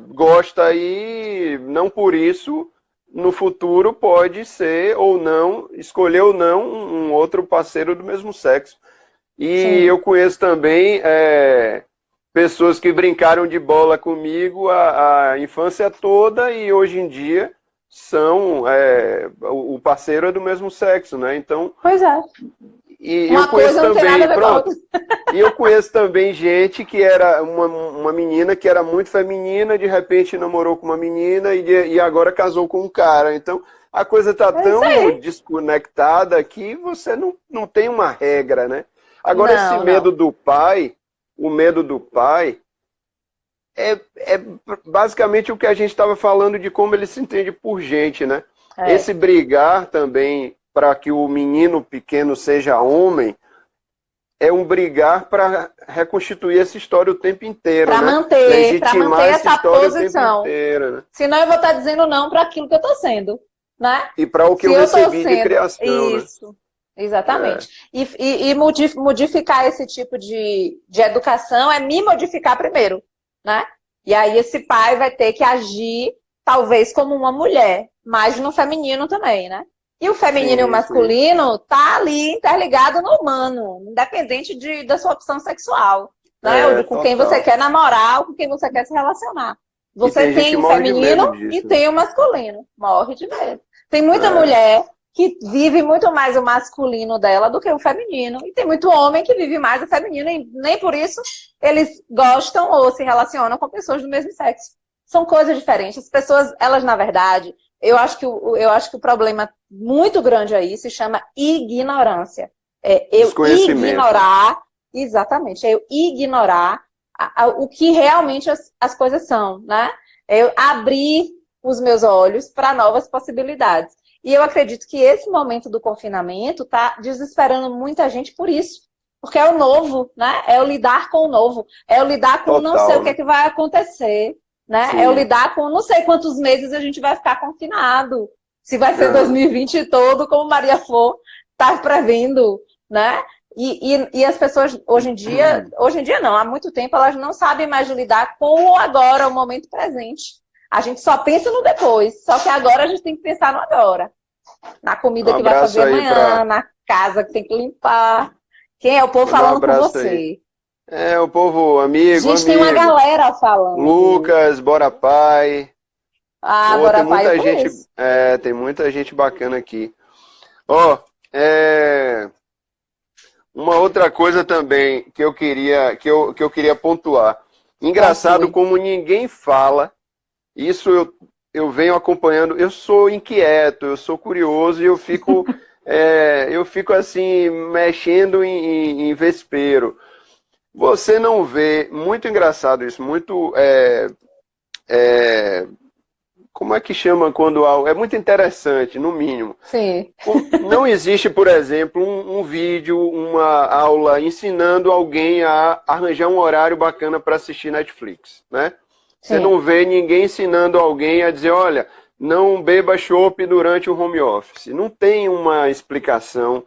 gosta e não por isso no futuro pode ser ou não, escolher ou não um outro parceiro do mesmo sexo. E eu conheço também pessoas que brincaram de bola comigo a infância toda e hoje em dia são o parceiro é do mesmo sexo, né? Então, pois é. E eu conheço também, e eu conheço também gente que era uma menina que era muito feminina, de repente namorou com uma menina e agora casou com um cara. Então, a coisa está tão desconectada que você não tem uma regra, né? Agora, esse medo do pai, o medo do pai, é basicamente o que a gente estava falando de como ele se entende por gente, né? Esse brigar também para que o menino pequeno seja homem, é um brigar para reconstituir essa história o tempo inteiro, para né? manter essa posição. Inteiro, né? Senão eu vou estar dizendo não para aquilo que eu estou sendo, né? E para o que eu recebi de criação, isso, né? Exatamente. E modificar esse tipo de educação é me modificar primeiro, né? E aí esse pai vai ter que agir, talvez, como uma mulher, mas no feminino também, né? E o feminino e o masculino tá ali interligado no humano, independente da sua opção sexual, né? Ou com quem você quer namorar, ou com quem você quer se relacionar. Você tem o feminino e tem o masculino. Morre de medo. Tem muita mulher que vive muito mais o masculino dela do que o feminino. E tem muito homem que vive mais o feminino e nem por isso eles gostam ou se relacionam com pessoas do mesmo sexo. São coisas diferentes. As pessoas, elas, na verdade, eu acho que o problema muito grande aí se chama ignorância. Eu ignorar, exatamente, eu ignorar o que realmente as coisas são, né? Eu abrir os meus olhos para novas possibilidades. E eu acredito que esse momento do confinamento está desesperando muita gente por isso. Porque é o novo, né? É o lidar com o novo. É o lidar com não sei o que é que vai acontecer, né? Sim. É o lidar com não sei quantos meses a gente vai ficar confinado. Se vai ser 2020 todo, como Maria Flor está prevendo, né? E as pessoas, hoje em dia não, há muito tempo, elas não sabem mais lidar com o agora, o momento presente. A gente só pensa no depois, só que agora a gente tem que pensar no agora. Na comida que vai fazer amanhã, na casa que tem que limpar. Quem é o povo falando com você? Aí. É, o povo amigo, a gente tem uma galera falando. Lucas, Bora Pai. Ah, Bora Pai, tem muita gente bacana aqui. Ó, uma outra coisa também que eu queria pontuar. Engraçado como ninguém fala. Isso eu venho acompanhando. Eu sou inquieto, eu sou curioso e eu fico assim mexendo em vespeiro. Você não vê, muito engraçado isso, muito como é que chama quando algo... É muito interessante, no mínimo. Sim. Não existe, por exemplo, um vídeo, uma aula ensinando alguém a arranjar um horário bacana para assistir Netflix, né? Sim. Você não vê ninguém ensinando alguém a dizer, olha, não beba chopp durante o home office. Não tem uma explicação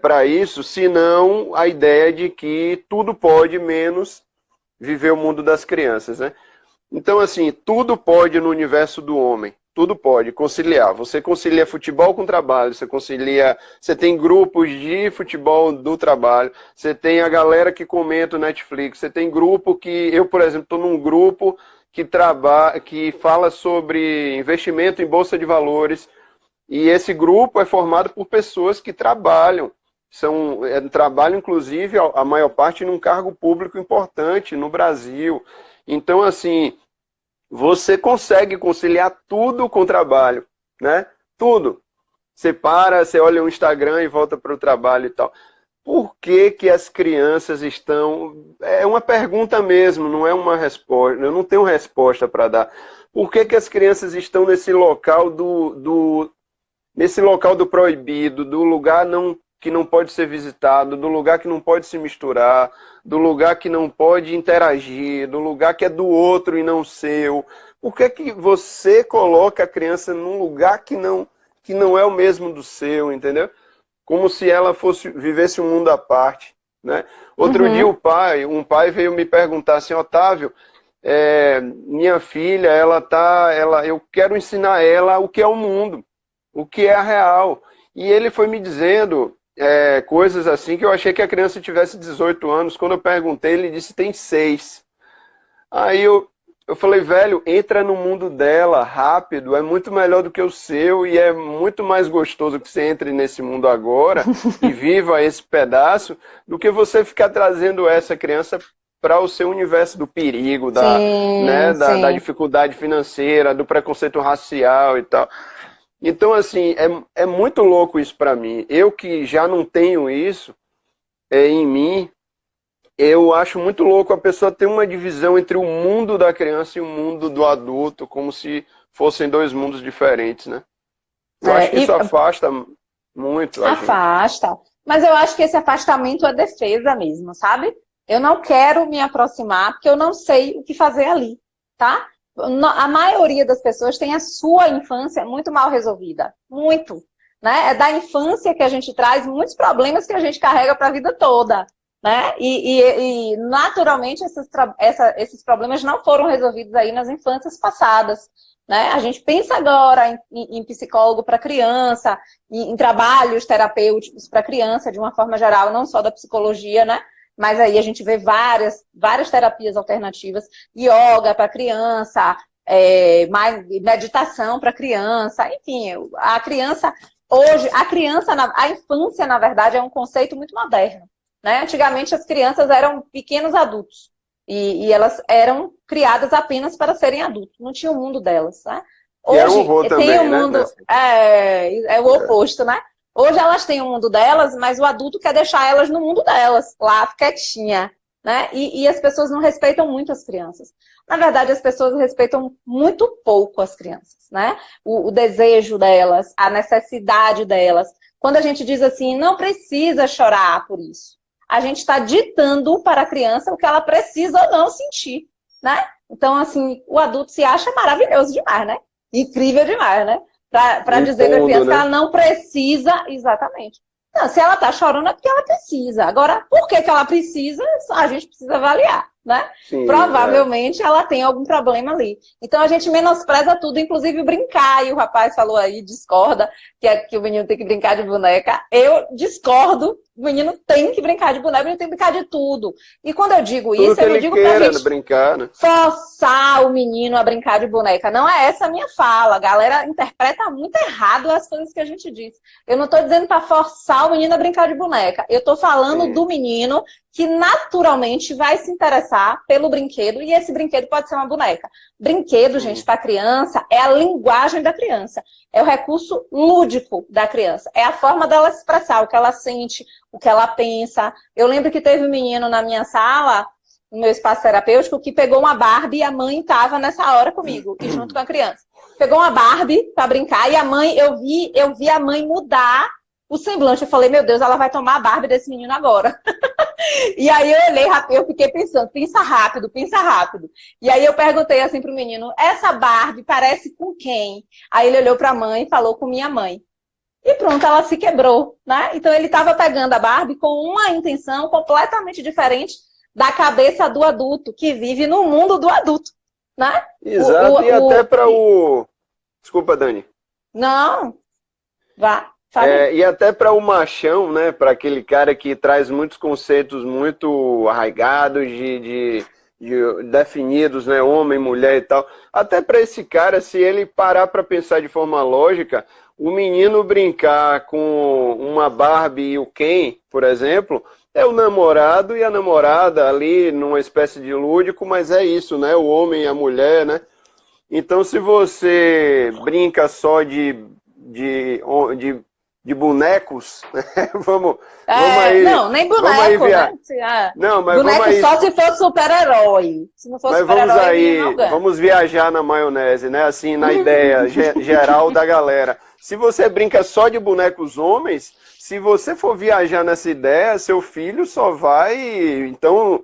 para isso, senão a ideia de que tudo pode, menos viver o mundo das crianças, né? Então, assim, tudo pode no universo do homem. Tudo pode conciliar. Você concilia futebol com trabalho, você tem grupos de futebol do trabalho, você tem a galera que comenta o Netflix, você tem grupo que... Eu, por exemplo, estou num grupo que fala sobre investimento em bolsa de valores, e esse grupo é formado por pessoas que trabalham. Trabalham, inclusive, a maior parte num cargo público importante no Brasil. Então, assim, você consegue conciliar tudo com o trabalho, né? Tudo. Você olha o Instagram e volta para o trabalho e tal. Por que que as crianças estão... É uma pergunta mesmo, não é uma resposta. Eu não tenho resposta para dar. Por que que as crianças estão nesse local nesse local do proibido, do lugar que não pode ser visitado, do lugar que não pode se misturar, do lugar que não pode interagir, do lugar que é do outro e não seu? Por que que você coloca a criança num lugar que não é o mesmo do seu, entendeu? Como se ela vivesse um mundo à parte, né? Outro dia um pai veio me perguntar assim, Otávio, minha filha, eu quero ensinar ela o que é o mundo, o que é a real. E ele foi me dizendo coisas assim que eu achei que a criança tivesse 18 anos. Quando eu perguntei, ele disse tem 6. Aí eu falei, velho, entra no mundo dela rápido, é muito melhor do que o seu e é muito mais gostoso que você entre nesse mundo agora e viva esse pedaço do que você ficar trazendo essa criança para o seu universo do perigo, da dificuldade financeira, do preconceito racial e tal. Então, assim, é muito louco isso para mim. Eu que já não tenho isso em mim, eu acho muito louco a pessoa ter uma divisão entre o mundo da criança e o mundo do adulto, como se fossem dois mundos diferentes, né? Eu acho que isso afasta muito a gente. Afasta. Mas eu acho que esse afastamento é defesa mesmo, sabe? Eu não quero me aproximar porque eu não sei o que fazer ali, tá? A maioria das pessoas tem a sua infância muito mal resolvida. Muito. Né? É da infância que a gente traz muitos problemas que a gente carrega para a vida toda. Né? E naturalmente, esses problemas não foram resolvidos aí nas infâncias passadas. Né? A gente pensa agora em psicólogo para criança, em trabalhos terapêuticos para criança, de uma forma geral, não só da psicologia, né? Mas aí a gente vê várias terapias alternativas, yoga para criança, meditação para criança, enfim, a infância, na verdade, é um conceito muito moderno. Né? Antigamente as crianças eram pequenos adultos e elas eram criadas apenas para serem adultos, não tinha o mundo delas. Né? Hoje tem o mundo, é o oposto, né? Hoje elas têm o mundo delas, mas o adulto quer deixar elas no mundo delas, lá quietinha, né? E as pessoas não respeitam muito as crianças. Na verdade, as pessoas respeitam muito pouco as crianças, né? O desejo delas, a necessidade delas. Quando a gente diz assim, não precisa chorar por isso, a gente está ditando para a criança o que ela precisa ou não sentir, né? Então, assim, o adulto se acha maravilhoso demais, né? Incrível demais, né? Para dizer para a criança, né, que ela não precisa, exatamente. Não, se ela está chorando é porque ela precisa. Agora, por que ela precisa, a gente precisa avaliar, né? Sim, provavelmente ela tem algum problema ali. Então a gente menospreza tudo, inclusive brincar. E o rapaz falou aí, discorda, que o menino tem que brincar de boneca. Eu discordo. O menino tem que brincar de boneca, o menino tem que brincar de tudo. E quando eu digo isso, eu não digo pra gente brincar, né? Forçar o menino a brincar de boneca. Não é essa a minha fala. A galera interpreta muito errado as coisas que a gente diz. Eu não estou dizendo para forçar o menino a brincar de boneca. Eu estou falando do menino que naturalmente vai se interessar pelo brinquedo, e esse brinquedo pode ser uma boneca. Brinquedo, gente, para criança, é a linguagem da criança. É o recurso lúdico da criança. É a forma dela se expressar, o que ela sente, o que ela pensa. Eu lembro que teve um menino na minha sala, no meu espaço terapêutico, que pegou uma Barbie e a mãe estava nessa hora comigo, e junto com a criança. Pegou uma Barbie para brincar e a mãe, eu vi a mãe mudar o semblante. Eu falei, meu Deus, ela vai tomar a Barbie desse menino agora. E aí eu olhei, eu fiquei pensando, pensa rápido, pensa rápido. E aí eu perguntei assim pro menino, essa Barbie parece com quem? Aí ele olhou pra mãe e falou com minha mãe. E pronto, ela se quebrou, né? Então ele estava pegando a Barbie com uma intenção completamente diferente da cabeça do adulto, que vive no mundo do adulto, né? Exato, e até para o... Desculpa, Dani. Não, vá. E até para o machão, né? Para aquele cara que traz muitos conceitos muito arraigados, de definidos, né? Homem, mulher e tal. Até para esse cara, se ele parar para pensar de forma lógica, o menino brincar com uma Barbie e o Ken, por exemplo, é o namorado e a namorada ali numa espécie de lúdico, mas é isso, né? O homem e a mulher, né? Então, se você brinca só de bonecos, né? vamos aí. Não, nem boneco, né? Não, mas boneco vamos aí. Só se for super-herói. Se não for super-herói, vamos viajar na maionese, né? Assim, na ideia geral da galera. Se você brinca só de bonecos homens, se você for viajar nessa ideia, seu filho só vai... Então,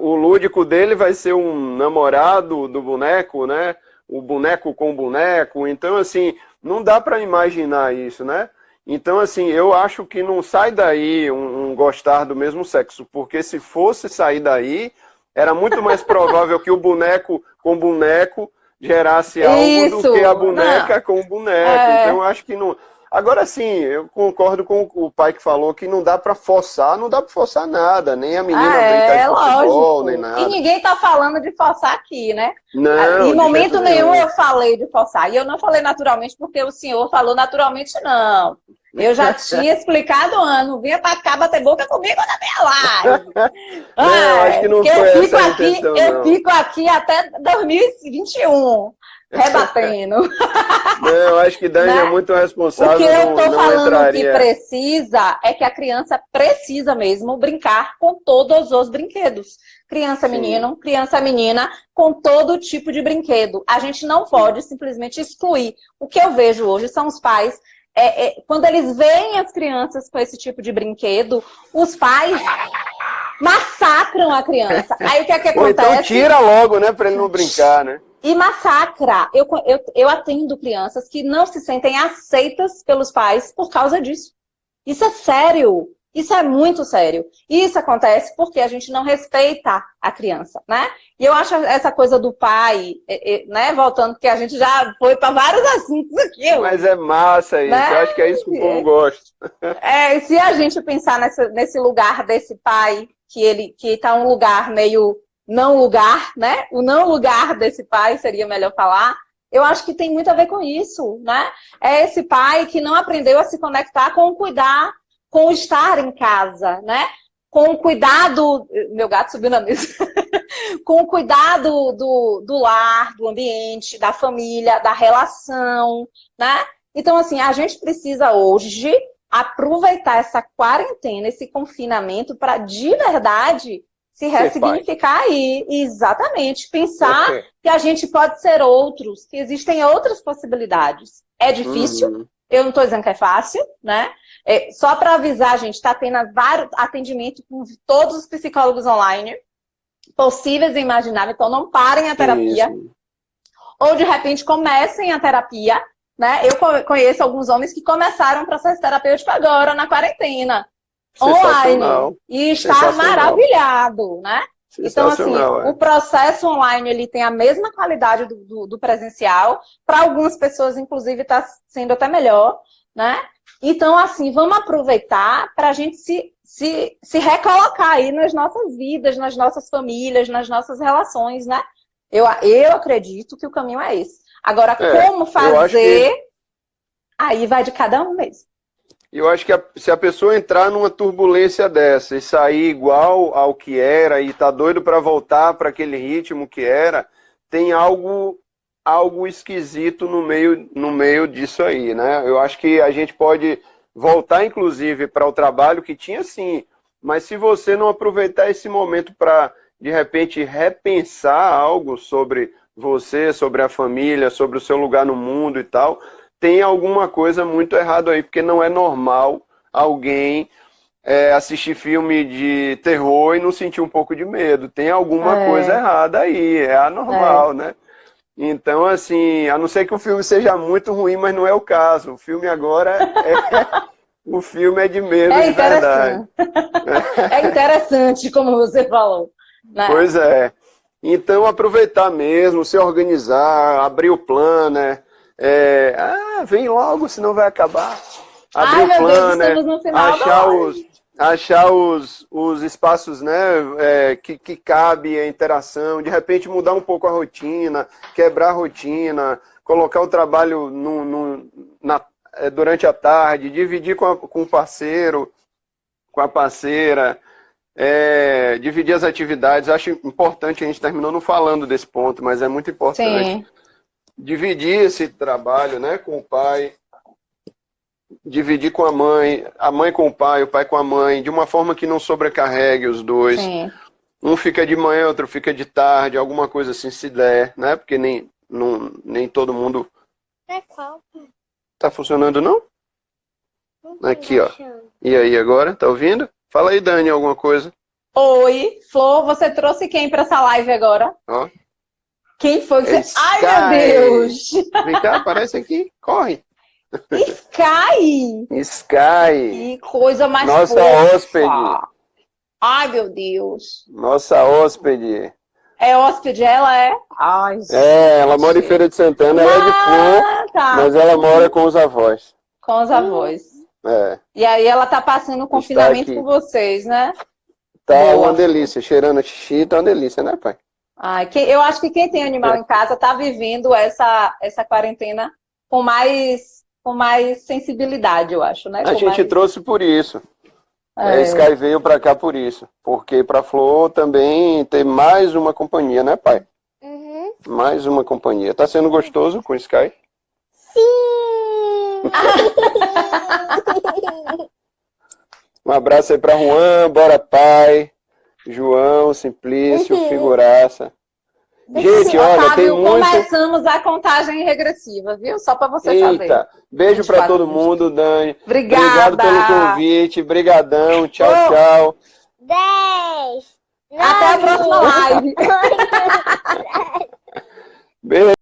o lúdico dele vai ser um namorado do boneco, né? O boneco com boneco. Então, assim, não dá para imaginar isso, né? Então, assim, eu acho que não sai daí um gostar do mesmo sexo, porque se fosse sair daí, era muito mais provável que o boneco com boneco gerasse algo do que a boneca com boneco. Então, eu acho que não... Agora, sim, eu concordo com o pai que falou que não dá para forçar, não dá para forçar nada, nem a menina brincar de futebol, lógico. Nem nada. E ninguém tá falando de forçar aqui, né? Não, em momento nenhum eu falei de forçar. E eu não falei naturalmente porque o senhor falou naturalmente, não. Eu já tinha explicado não vinha pra cá bater boca comigo na minha live. Não, acho que não foi essa a intenção, eu fico aqui até 2021. Rebatendo. Não, acho que Dani é muito responsável. O que eu tô falando que precisa é que a criança precisa mesmo brincar com todos os brinquedos. Criança menino, criança menina, com todo tipo de brinquedo. A gente não pode simplesmente excluir. O que eu vejo hoje são os pais, quando eles veem as crianças com esse tipo de brinquedo, os pais massacram a criança. Aí o que é que acontece? Ou então tira logo, né, para ele não brincar, né? E massacra. Eu atendo crianças que não se sentem aceitas pelos pais por causa disso. Isso é sério. Isso é muito sério. E isso acontece porque a gente não respeita a criança, né? E eu acho essa coisa do pai, né? Voltando, porque a gente já foi para vários assuntos aqui. Mas é massa isso. Né? Eu acho que é isso que o povo gosta. Se a gente pensar nesse lugar desse pai, que tá um lugar meio... não lugar, né? O não lugar desse pai seria melhor falar. Eu acho que tem muito a ver com isso, né? É esse pai que não aprendeu a se conectar com o cuidar, com o estar em casa, né? Com o cuidado... Meu gato subiu na mesa. Com o cuidado do lar, do ambiente, da família, da relação, né? Então, assim, a gente precisa hoje aproveitar essa quarentena, esse confinamento, para de verdade se Ser pai. ressignificar aí. Exatamente. Pensar Ok. que a gente pode ser outros, que existem outras possibilidades. É difícil, Uhum. eu não estou dizendo que é fácil, né? Só para avisar, gente, está tendo vários atendimentos com todos os psicólogos online, possíveis e imagináveis, então não parem a terapia. Sim. Ou de repente comecem a terapia, né? Eu conheço alguns homens que começaram o processo terapêutico agora, na quarentena, Sensacional. online, e está Sensacional. maravilhado, né? Então, assim, Sensacional, o processo online ele tem a mesma qualidade do presencial. Para algumas pessoas, inclusive, está sendo até melhor, né? Então, assim, vamos aproveitar para a gente se recolocar aí nas nossas vidas, nas nossas famílias, nas nossas relações, né? Eu acredito que o caminho é esse. Agora, como fazer, aí vai de cada um mesmo. Eu acho que se a pessoa entrar numa turbulência dessa e sair igual ao que era e tá doido para voltar para aquele ritmo que era, tem algo esquisito no meio disso aí, né? Eu acho que a gente pode voltar, inclusive, para o trabalho que tinha sim, mas se você não aproveitar esse momento para, de repente, repensar algo sobre você, sobre a família, sobre o seu lugar no mundo e tal, tem alguma coisa muito errada aí, porque não é normal alguém assistir filme de terror e não sentir um pouco de medo. Tem alguma coisa errada aí, é anormal, né? Então, assim, a não ser que o filme seja muito ruim, mas não é o caso. O filme agora o filme é de medo, de verdade. É interessante, como você falou. Né? Pois é. Então, aproveitar mesmo, se organizar, abrir o planner. Vem logo, senão vai acabar. Abrir o planner, achar os espaços, né, que cabe a interação, de repente mudar um pouco a rotina, quebrar a rotina, colocar o trabalho durante a tarde, dividir com o parceiro, com a parceira, dividir as atividades. Acho importante, a gente terminou não falando desse ponto, mas é muito importante. Sim. Dividir esse trabalho, né, com o pai, dividir com a mãe com o pai com a mãe, de uma forma que não sobrecarregue os dois. Sim. Um fica de manhã, outro fica de tarde, alguma coisa assim se der, né? Porque nem todo mundo... Tá funcionando, não? Aqui, ó. E aí, agora? Tá ouvindo? Fala aí, Dani, alguma coisa. Oi, Flor, você trouxe quem pra essa live agora? Ó. Quem foi que você... Ai, meu Deus! Vem cá, aparece aqui, corre. Sky! Sky! Que coisa mais nossa fofa. Hóspede! Ai, meu Deus! Nossa hóspede! É hóspede, ela é? Ai, ela mora em Feira de Santana, ela é de Flor, tá. Mas ela mora com os avós. Com os avós. É. E aí ela tá passando o confinamento com vocês, né? Tá uma delícia, cheirando a xixi, tá uma delícia, né, pai? Ai, eu acho que quem tem animal em casa tá vivendo essa quarentena com mais sensibilidade, eu acho, né? A gente trouxe por isso. A Sky veio pra cá por isso. Porque pra Flor também tem mais uma companhia, né, pai? Uhum. Mais uma companhia. Tá sendo gostoso com o Sky? Sim! Um abraço aí pra Juan, bora pai, João, Simplício, figuraça. Gente, olha, tem muito... Começamos a contagem regressiva, viu? Só pra você saber. Eita, beijo pra todo mundo, Dani. Obrigada. Obrigado pelo convite, brigadão, tchau, tchau. 10. Até a próxima live. Beijo.